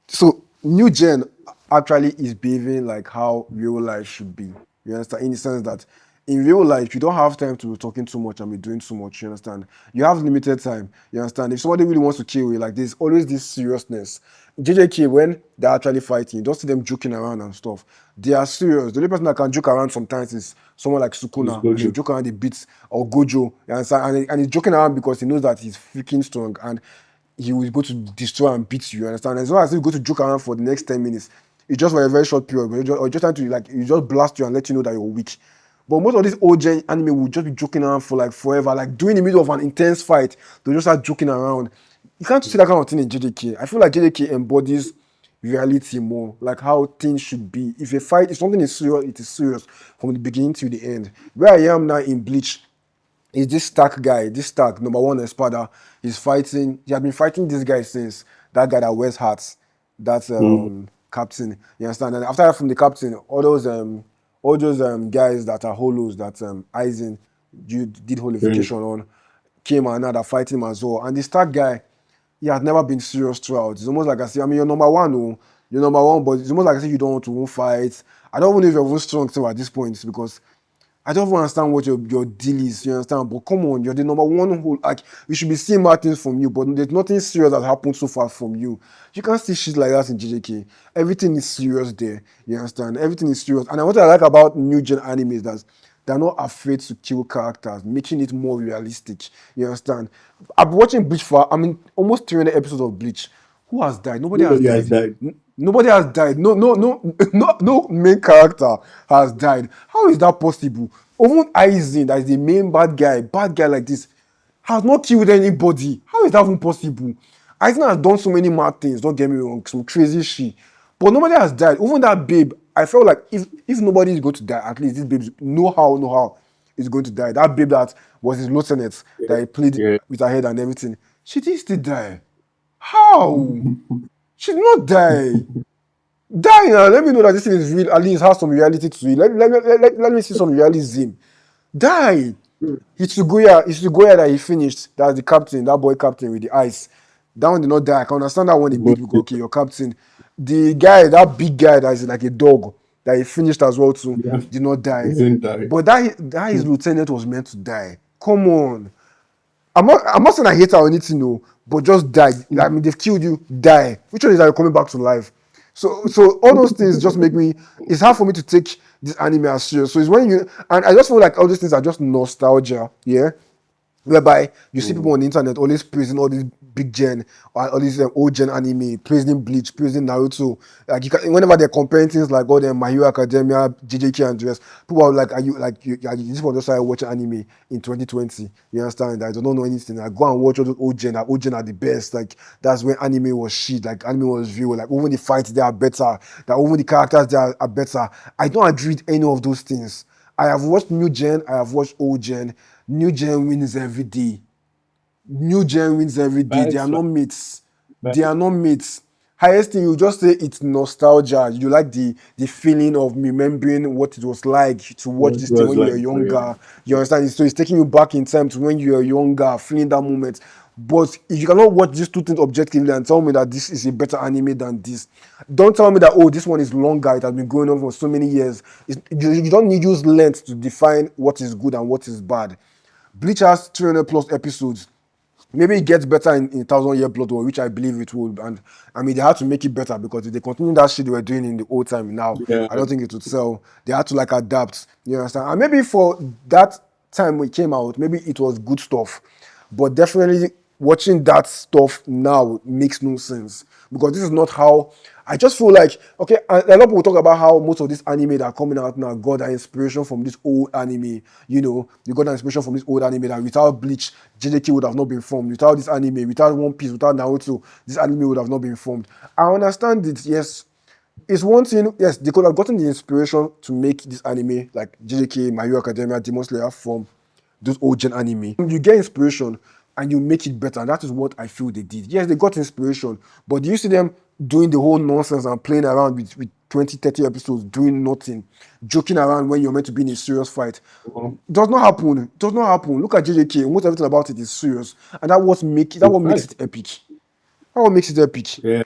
S1: so new gen actually is behaving like how real life should be. You understand? In the sense that in real life, you don't have time to be talking too much and be doing too much. You understand? You have limited time. You understand? If somebody really wants to kill you, like there's always this seriousness. JJK, when they're actually fighting, you don't see them joking around and stuff. They are serious. The only person that can joke around sometimes is someone like
S2: It's
S1: Sukuna, and he'll
S2: Gojo.
S1: joke around the beats or Gojo. You understand? And he's joking around because he knows that he's freaking strong and he will go to destroy and beat you. You understand? As long as you go to joke around for the next 10 minutes, it's just for a very short period, or just trying to like you just blast you and let you know that you're weak. But most of these OJ anime will just be joking around for like forever, like during the middle of an intense fight, they just start joking around. You can't see that kind of thing in JJK. I feel like JJK embodies reality more, like how things should be. If a fight, if something is serious, it is serious from the beginning to the end. Where I am now in Bleach, is this Stark guy, this Stark, number one Espada, he's fighting, he has been fighting this guy since that guy that wears hats, that's
S2: Mm,
S1: captain, you understand? And after that from the captain, all those guys that are holos that Aizen you did
S2: yeah.
S1: holification on came and now they're fighting him as well. And the Stark guy, he had never been serious throughout. It's almost like I say, I mean, you're number one, oh, you're number one, but it's almost like I say you don't want to win fight. I don't even know if you're even strong still at this point because I don't even understand what your deal is, you understand? But come on, you're the number one who like we should be seeing more things from you, but there's nothing serious that happened so far from you. You can't see shit like that in JJK. Everything is serious there. You understand? Everything is serious. And what I like about new gen anime is that they're not afraid to kill characters, making it more realistic. You understand? I've been watching Bleach for I mean almost 300 episodes of Bleach. Who has died? Nobody has
S2: Nobody has
S1: died.
S2: died.
S1: Nobody has died. No main character has died. How is that possible? Even Aizen, that is the main bad guy like this, has not killed anybody. How is that even possible? Aizen has done so many mad things, don't get me wrong, some crazy shit. But nobody has died. Even that babe, I felt like if nobody is going to die, at least this babe know how is going to die. That babe that was his lieutenant, that he played
S2: Yeah.
S1: with her head and everything, she did still die. How? She did not die. Die now. Let me know that this thing is real. At least has some reality to it. Let me see some realism. Die. It's Sugoya that he finished. That's the captain, that boy captain with the eyes. That one did not die. I can understand that one they beat
S2: But
S1: because okay, your captain. The guy, that big guy that is like a dog, that he finished as well too,
S2: yeah,
S1: did not
S2: he
S1: die.
S2: didn't die.
S1: But that his lieutenant was meant to die. Come on. I'm not saying I hate her or anything, no, but just die. I mean, they've killed you, die. Which one is that you're coming back to life? So all those things just make me. It's hard for me to take this anime as serious. So it's when you and I just feel like all these things are just nostalgia, yeah, whereby you see people
S2: Mm,
S1: on the internet always praising all these big gen or all these old gen anime, praising Bleach, praising Naruto. Like whenever they're comparing things like all them My Hero Academia, JJK and the rest, people are like, "Are you like you just want to start watching anime in 2020?" You understand? I don't know anything. Like go and watch all those old gen. Like, old gen are the best. Like that's when anime was shit. Like anime was real. Like even the fights they are better. That even the characters they are better. I don't agree with any of those things. I have watched new gen, I have watched old gen. New gen wins every day. New gen wins every day. They are
S2: Facts,
S1: not mates. They are
S2: facts.
S1: not mates. Highest thing you just say it's nostalgia. You like the feeling of remembering what it was like to watch
S2: What
S1: this thing
S2: was
S1: when you
S2: like,
S1: were
S2: yeah.
S1: younger. You understand? So it's taking you back in time to when you were younger, feeling that moment. But if you cannot watch these two things objectively and tell me that this is a better anime than this, don't tell me that oh this one is longer. It has been going on for so many years. You don't need use length to define what is good and what is bad. Bleach has 300 plus episodes. Maybe it gets better in Thousand Year Blood War, which I believe it will. And I mean, they had to make it better because if they continue that shit they were doing in the old time now,
S2: Yeah,
S1: I don't think it would sell. They had to like adapt. You understand? And maybe for that time when it came out, maybe it was good stuff. But definitely watching that stuff now makes no sense because this is not how. I just feel like, okay, a lot of people talk about how most of this anime that are coming out now got their inspiration from this old anime. You know, they got their inspiration from this old anime that without Bleach, JJK would have not been formed. Without this anime, without One Piece, without Naruto, this anime would have not been formed. I understand it, yes. It's one thing, yes, they could have gotten the inspiration to make this anime like JJK, My Hero Academia, Demon Slayer from those old gen anime. You get inspiration and you make it better. And that is what I feel they did. Yes, they got inspiration, but do you see them doing the whole nonsense and playing around with 20, 30 episodes, doing nothing, joking around when you're meant to be in a serious fight? It does not happen. It does not happen. Look at JJK. Almost everything about it is serious. And that
S2: In
S1: what makes
S2: fact,
S1: it epic. That what makes it epic.
S2: yeah,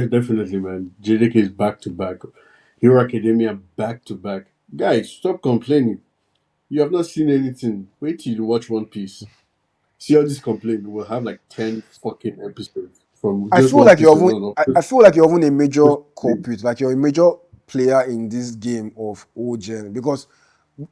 S2: definitely, man. JDK is back to back. Hero Academia back to back. Guys, stop complaining. You have not seen anything. Wait till you watch One Piece. See all this complaint. We'll have like 10 fucking episodes from
S1: I
S2: just
S1: feel
S2: One
S1: like
S2: Piece
S1: you're even,
S2: alone.
S1: I feel like you're even a major
S2: Just
S1: culprit, like you're a major player in this game of old gen because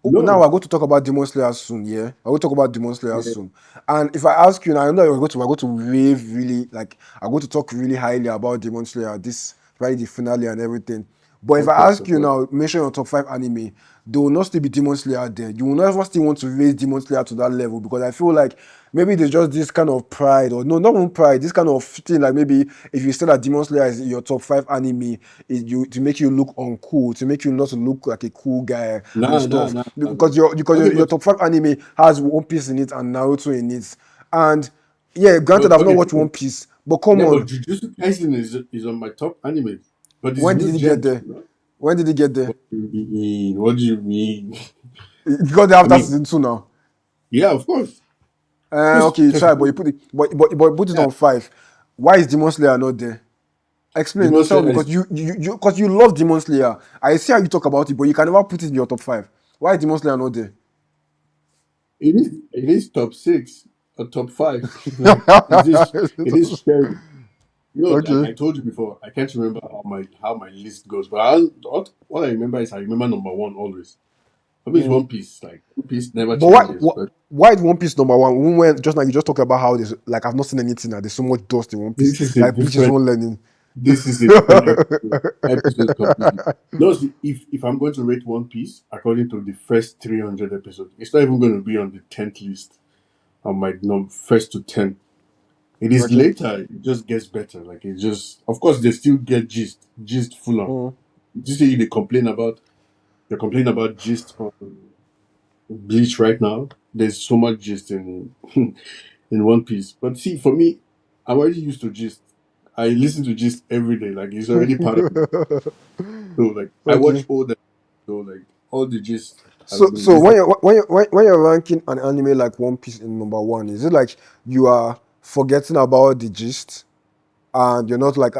S1: now
S2: no.
S1: we're going to talk about Demon Slayer soon, yeah? We're going to talk about Demon Slayer
S2: Yeah.
S1: soon. And if I ask you now, I know we're going to rave really, like, I'm going to talk really highly about Demon Slayer, this, right, the finale and everything. But if
S2: Of
S1: I
S2: course,
S1: ask
S2: of
S1: you
S2: course.
S1: now, mention your top 5 anime, there will not still be Demon Slayer there. You will never still want to raise Demon Slayer to that level because I feel like maybe there's just this kind of pride, or no, not even pride, this kind of thing like maybe if you say that Demon Slayer is your top 5 anime, to make you look uncool, to make you not to look like a cool guy and
S2: Nah, nah,
S1: stuff.
S2: nah, nah, nah.
S1: Because
S2: Okay,
S1: your
S2: but
S1: top 5 anime has One Piece in it and Naruto in it. And yeah, granted I've not
S2: okay,
S1: watched One Piece, but come
S2: yeah, but
S1: on,
S2: Jujutsu Kaisen is on my top anime. But it's
S1: when did
S2: new
S1: he get
S2: gen too,
S1: there?
S2: no?
S1: When did he get there?
S2: What do you mean? What do you mean?
S1: He got there
S2: I
S1: after
S2: mean,
S1: season 2 now.
S2: yeah, of course. Because
S1: Okay, you try, but you put it, but put it
S2: yeah,
S1: on 5. Why is Demon Slayer not there? Explain,
S2: Demon
S1: tell me,
S2: Slayer
S1: because
S2: is
S1: because you love Demon Slayer. I see how you talk about it, but you can never put it in your top 5. Why is Demon Slayer not there?
S2: it is top six or top five. Like it is shared. You know, like
S1: Okay.
S2: I told you before, I can't remember how my list goes, but all I remember is I remember number one always. I mean, it's
S1: Mm.
S2: One Piece. Like One Piece never
S1: But why,
S2: changes. But
S1: why is One Piece number 1? When just now you just talk about how there's like I've not seen anything now. There's so much dust in One Piece.
S2: this is a
S1: Like Bleach is
S2: different.
S1: one learning.
S2: This is a different episode completely. No, see, if I'm going to rate One Piece according to the first 300 episodes, it's not even going to be on the 10th list. On my first to 10. It is
S1: Okay.
S2: later. It just gets better. Like it just, of course, they still get gist full on.
S1: Mm.
S2: You see, they complain about gist on Bleach right now. There's so much gist in in One Piece. But see, for me, I'm already used to gist. I listen to gist every day. Like it's already part of me. So like I watch
S1: Okay.
S2: all the so like all the gist has been
S1: So
S2: listed.
S1: when you're ranking an anime like One Piece in number 1, is it like you are forgetting about the gist and you're not like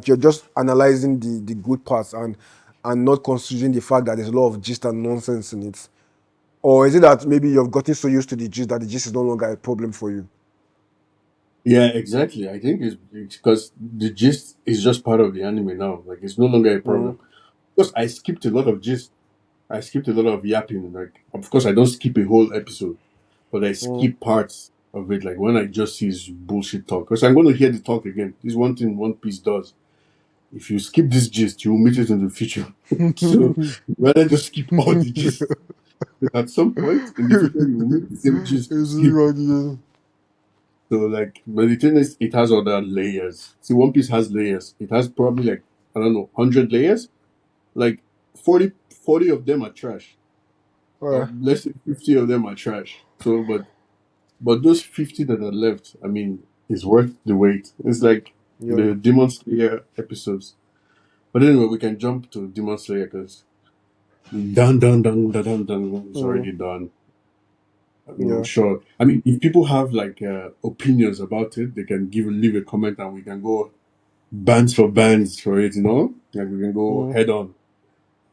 S1: you're just analyzing the good parts and not considering the fact that there's a lot of gist and nonsense in it? Or is it that maybe you've gotten so used to the gist that the gist is no longer a problem for you?
S2: Yeah, exactly. I think it's because the gist is just part of the anime now. Like it's no longer a
S1: Mm,
S2: problem. Because I skipped a lot of gist. I skipped a lot of yapping. Like of course I don't skip a whole episode, but I
S1: mm.
S2: skip parts of it. Like when I just see his bullshit talk. Because I'm going to hear the talk again. This is one thing One Piece does. If you skip this gist, you will meet it in the future. So rather just skip all the gist. At some point in the future, you will meet the same gist you
S1: It's
S2: skip.
S1: really
S2: So like, but the thing is, it has other layers. See, One Piece has layers. It has probably like I don't know, 100 layers. Like 40 of them are trash.
S1: good.
S2: Let's say 50 of them are trash. So, but those 50 that are left, I mean, is worth the wait. It's like
S1: Yeah.
S2: the Demon Slayer episodes. But anyway, we can jump to Demon Slayer because dun dun dun dun dun dun is
S1: Mm,
S2: already done. I mean, I'm
S1: yeah.
S2: sure. I mean, if people have like opinions about it, they can leave a comment and we can go bands for bands for it. Like we can go
S1: Mm,
S2: head on.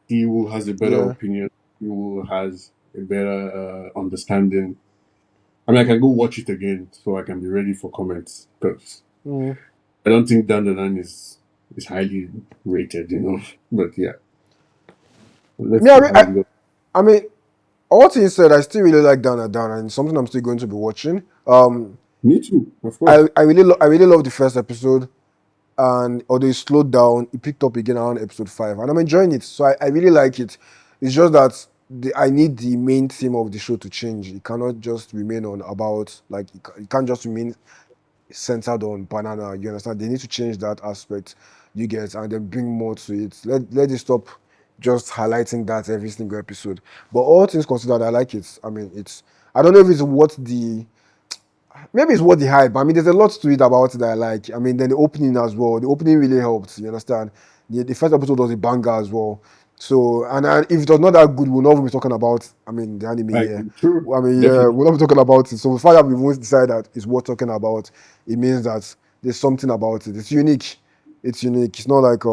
S2: See who has a better
S1: yeah.
S2: opinion, who has a better understanding. I mean, I can go watch it again so I can be ready for comments because
S1: Mm.
S2: I don't think Dandadan is highly rated. But yeah, let's
S1: Me,
S2: see how it goes.
S1: I mean, all things said, I still really like Dandadan, and something I'm still going to be watching.
S2: Me too, of course.
S1: I really love the first episode, and although it slowed down, it picked up again around episode 5, and I'm enjoying it. So I really like it. It's just that I need the main theme of the show to change. It cannot just remain on about like it can't just remain centered on banana. You understand? They need to change that aspect. You get, and then bring more to it. Let it stop just highlighting that every single episode. But all things considered, I like it. I mean, it's I don't know if it's what the maybe it's what the hype. I mean, there's a lot to it about it that I like. I mean, then the opening as well. The opening really helped. You understand? The first episode was a banger as well. So, and if it was not that good, we'll not be talking about. I mean, the anime
S2: Like,
S1: here.
S2: true,
S1: I mean, yeah,
S2: definitely.
S1: we'll not be talking about it. So, the fact that we won't decide that it's worth talking about, it means that there's something about it. It's unique. It's unique. It's not like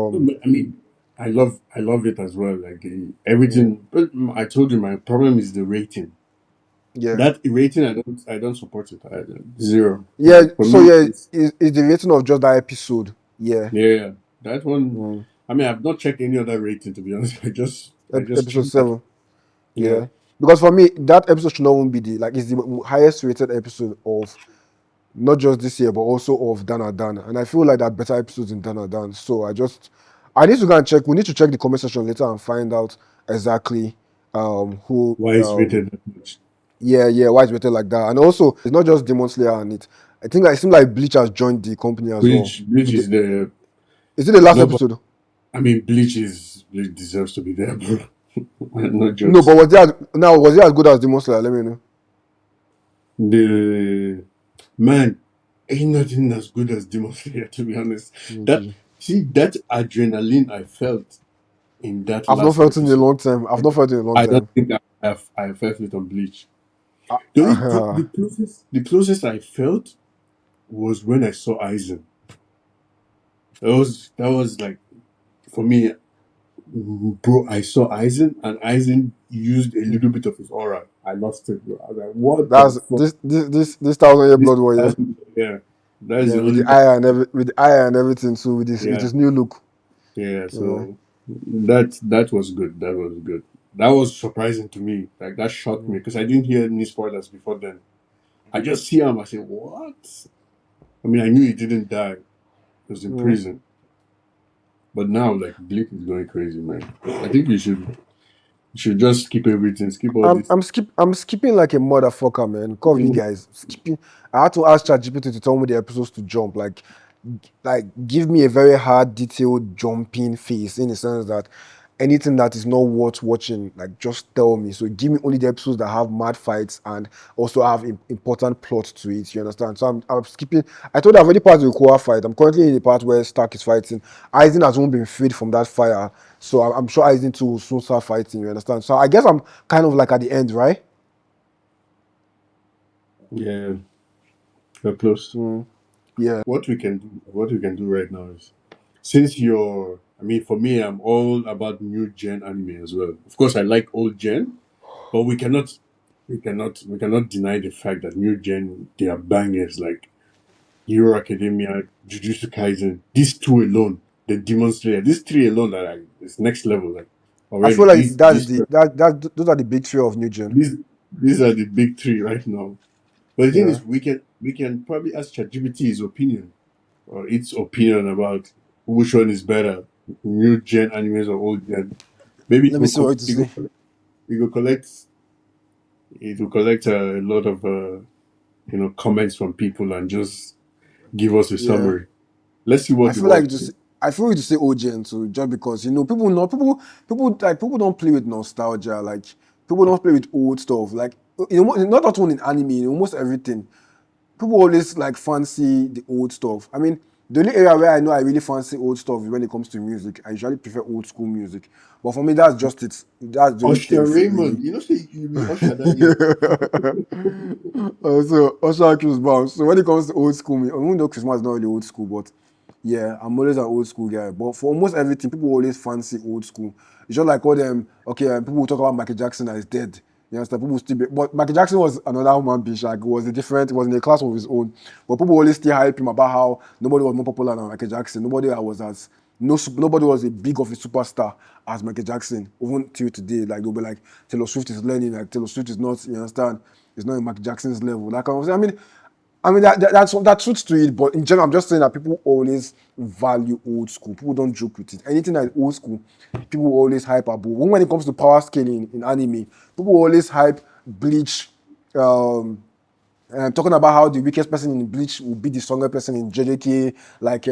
S2: I mean, I love it as well. Like
S1: mm,
S2: everything. But I told you my problem is the rating.
S1: yeah,
S2: That rating, I don't support it. Zero.
S1: yeah.
S2: Like for
S1: So
S2: me,
S1: yeah,
S2: it's
S1: it's the rating of just that episode. Yeah,
S2: yeah. That one.
S1: mm.
S2: I mean, I've not checked any other rating to be honest. I just
S1: Episode
S2: choose that.
S1: 7.
S2: Yeah.
S1: Yeah, because for me, that episode should not even be the like it's the highest rated episode of not just this year but also of Dandadan, and I feel like there are better episodes in Dandadan. So I need to go and check. We need to check the comment section later and find out exactly who
S2: Why is rated that much?
S1: yeah why it's rated like that, and also it's not just Demon Slayer and it. I think it seems like Bleach has joined the company as well.
S2: Bleach is the
S1: Is it the last
S2: no, but
S1: episode?
S2: I mean, Bleach deserves to be there, bro. No
S1: No, but
S2: jokes.
S1: was it as good as Demon Slayer? Let me know.
S2: The man ain't nothing as good as Demon Slayer, to be honest. That
S1: Okay.
S2: that adrenaline I felt in that
S1: I've not
S2: last
S1: felt it in a
S2: episode.
S1: long time. I've not felt it in a long
S2: I don't
S1: time.
S2: think I felt it on Bleach.
S1: Uh,
S2: The closest I felt was when I saw Aizen. That was like for me, bro. I saw Aizen and Aizen used a little bit of his aura. I lost it, bro. I was like, what the
S1: That's
S2: fuck?
S1: this 1,000 year
S2: This
S1: blood warrior.
S2: yeah, that is
S1: Yeah,
S2: the
S1: with the
S2: only time.
S1: eye and with the eye and everything too, with
S2: Yeah,
S1: his new look.
S2: yeah.
S1: Yeah.
S2: So that was good. That was good. That was surprising to me. Like that shocked me because I didn't hear any spoilers before then. I just see him. I say, what? I mean, I knew he didn't die. He was in
S1: Mm.
S2: prison. But now, like, Blake is going crazy, man. I think you should just skip everything, skip all this.
S1: I'm skipping like a motherfucker, man. Call you guys skipping. I had to ask ChatGPT to tell me the episodes to jump. Like give me a very hard, detailed jumping face in the sense that anything that is not worth watching, like just tell me. So give me only the episodes that have mad fights and also have important plot to it. You understand? So I'm skipping. I told you I've already passed the Koa fight. I'm currently in the part where Stark is fighting. Aizen has not been freed from that fire, so I'm sure Aizen too will soon start fighting. You understand? So I guess I'm kind of like at the end, right?
S2: Yeah, you're close.
S1: Mm, yeah.
S2: What we can do right now is, since you're, I mean, for me, I'm all about new gen anime as well. Of course, I like old gen, but we cannot deny the fact that new gen they are bangers like Hero Academia, Jujutsu Kaisen. These two alone, the Demon Slayer, these three alone are like it's next level. Like
S1: I
S2: already,
S1: feel like those are the big three of New Gen.
S2: these these are the big three right now. But the thing
S1: Yeah.
S2: is, we can probably ask ChatGPT his opinion or its opinion about which one is better, new gen animes or old gen. Maybe
S1: Let me see what to see.
S2: it will collect a lot of comments from people and just give us a
S1: Yeah.
S2: summary. Let's see
S1: I
S2: what he
S1: feel like
S2: wants.
S1: just I feel you to say OGN too, just because people don't play with nostalgia. Like people don't play with old stuff. Like not that one in anime, in almost everything. People always like fancy the old stuff. I mean, the only area where I know I really fancy old stuff is when it comes to music. I usually prefer old school music. But for me, that's just it. That's the only thing
S2: Usher
S1: for really.
S2: Raymond, you know, say you be Usher that year.
S1: So Usher Chris Brown. So when it comes to old school, even though Christmas is not really old school, but yeah, I'm always an old school guy. But for almost everything, people always fancy old school. It's just like all them. Okay, people will talk about Michael Jackson as dead. You understand? People still be, but Michael Jackson was another human being. Like, it was in a class of his own. But people always still hype him about how nobody was more popular than Michael Jackson. Nobody was a big of a superstar as Michael Jackson. Even till today, like they'll be like Taylor Swift is learning, like Taylor Swift is not. You understand? It's not in Michael Jackson's level. Like I was, I mean, I mean that's truth to it, but in general, I'm just saying that people always value old school. People don't joke with it. Anything that is old school, people always hype above. When it comes to power scaling in anime, people always hype Bleach. Talking about how the weakest person in Bleach will be the stronger person in JJK, like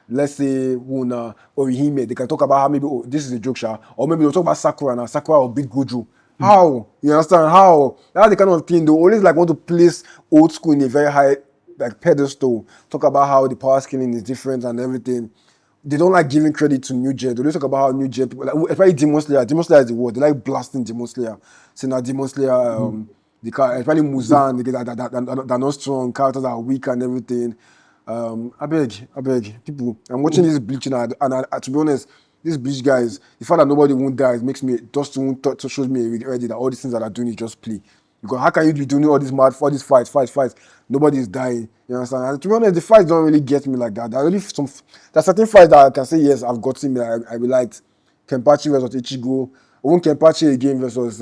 S1: let's say Una or Orihime, they can talk about how maybe this is a joke, sha, or maybe they'll talk about Sakura and Sakura will beat Gojo. How? You understand? How? That's the kind of thing they always like want to place old school in a very high like pedestal. Talk about how the power scaling is different and everything. They don't like giving credit to New Gen. They always talk about how New Gen people, like, especially Demon Slayer. Demon Slayer is the word. They like blasting Demon Slayer. Saying that Demon Slayer, especially Muzan, they're not strong, characters are weak and everything. I beg, people. I'm watching this Bleach now, and to be honest, these Bleach guys, the fact that nobody won't die makes me, just won't shows me already that all these things that are doing is just play. Because how can you be doing all these mad, all these fights? Nobody is dying. You understand? And to be honest, the fights don't really get me like that. There's certain fights that I can say yes, I've gotten me. I really liked Kenpachi versus Ichigo. Even Kenpachi again versus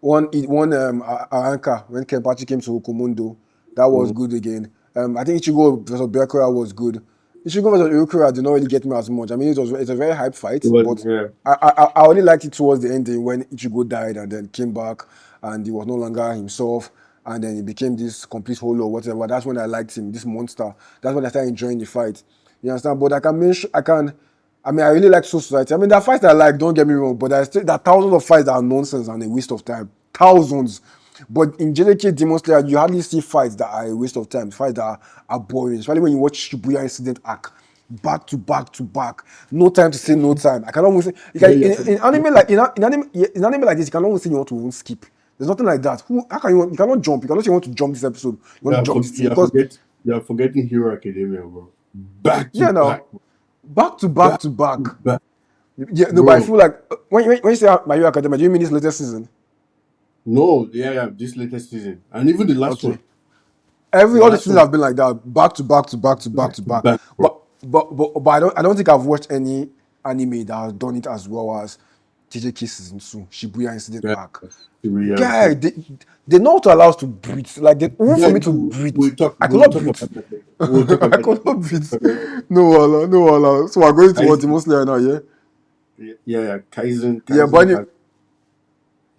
S1: one Aranka when Kenpachi came to Okumundo. That was good again. I think Ichigo versus Berkura was good. Ichigo versus Urukura did not really get me as much. I mean, it's a very hype fight, but
S2: Yeah.
S1: I only liked it towards the ending when Ichigo died and then came back and he was no longer himself and then he became this complete holo or whatever. That's when I liked him, this monster. That's when I started enjoying the fight. You understand? But I mean, I really like Soul Society. I mean, there are fights that I like, don't get me wrong, but there are thousands of fights that are nonsense and a waste of time. Thousands. But in JJK Demon Slayer, you hardly see fights that are a waste of time, fights that are boring, especially when you watch Shibuya Incident arc. Back to back to back. No time to say no time. I can almost say
S2: Yeah, yeah.
S1: in anime like in anime like this, you can almost say you want to even skip. There's nothing like that. How can you cannot jump? You cannot say you want to jump this episode. You want to jump this thing because
S2: You're forgetting Hero Academia, bro. Back to
S1: yeah,
S2: back,
S1: now back to back
S2: back
S1: to back.
S2: to back,
S1: Yeah, no, but I
S2: bro.
S1: feel like when you say My Hero Academia, do you mean this latest season?
S2: No, yeah. This latest season and even the last
S1: Okay.
S2: one, the
S1: All the
S2: last
S1: seasons
S2: one,
S1: have been like that, back to back to back to back
S2: back
S1: to
S2: to
S1: back.
S2: back, bro.
S1: But I don't think I've watched any anime that has done it as well as TJK season 2, Shibuya Incident
S2: Yeah,
S1: arc.
S2: yeah.
S1: Guy, they know how to allow us to breathe. Like even for
S2: Yeah,
S1: me to breathe, I could
S2: we'll
S1: not
S2: talk
S1: breathe.
S2: about that later. We'll talk
S1: I
S2: about
S1: could
S2: that
S1: not
S2: later.
S1: breathe.
S2: Okay.
S1: No Allah. So we're going towards
S2: Kaizen,
S1: Demon Slayer now, yeah?
S2: yeah.
S1: Yeah,
S2: Kaizen has.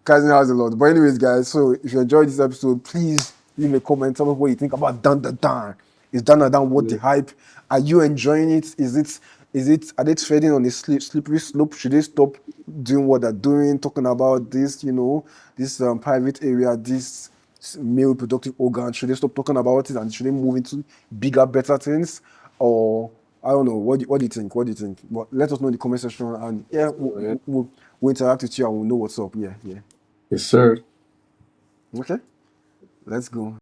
S1: Kaizen has a lot. But anyways, guys, so if you enjoyed this episode, please leave a comment. Tell me what you think about Dandadan. Is Dandadan worth the hype? Are you enjoying it? Are they treading on a slippery slope? Should they stop doing what they're doing? Talking about this, this private area, this male reproductive organ. Should they stop talking about it and should they move into bigger, better things? Or I don't know. What do you think? What do you think? But let us know in the comment section and yeah,
S2: Yeah.
S1: we'll interact with you and we'll know what's up. Yeah.
S2: Yes, sir.
S1: Okay, let's go.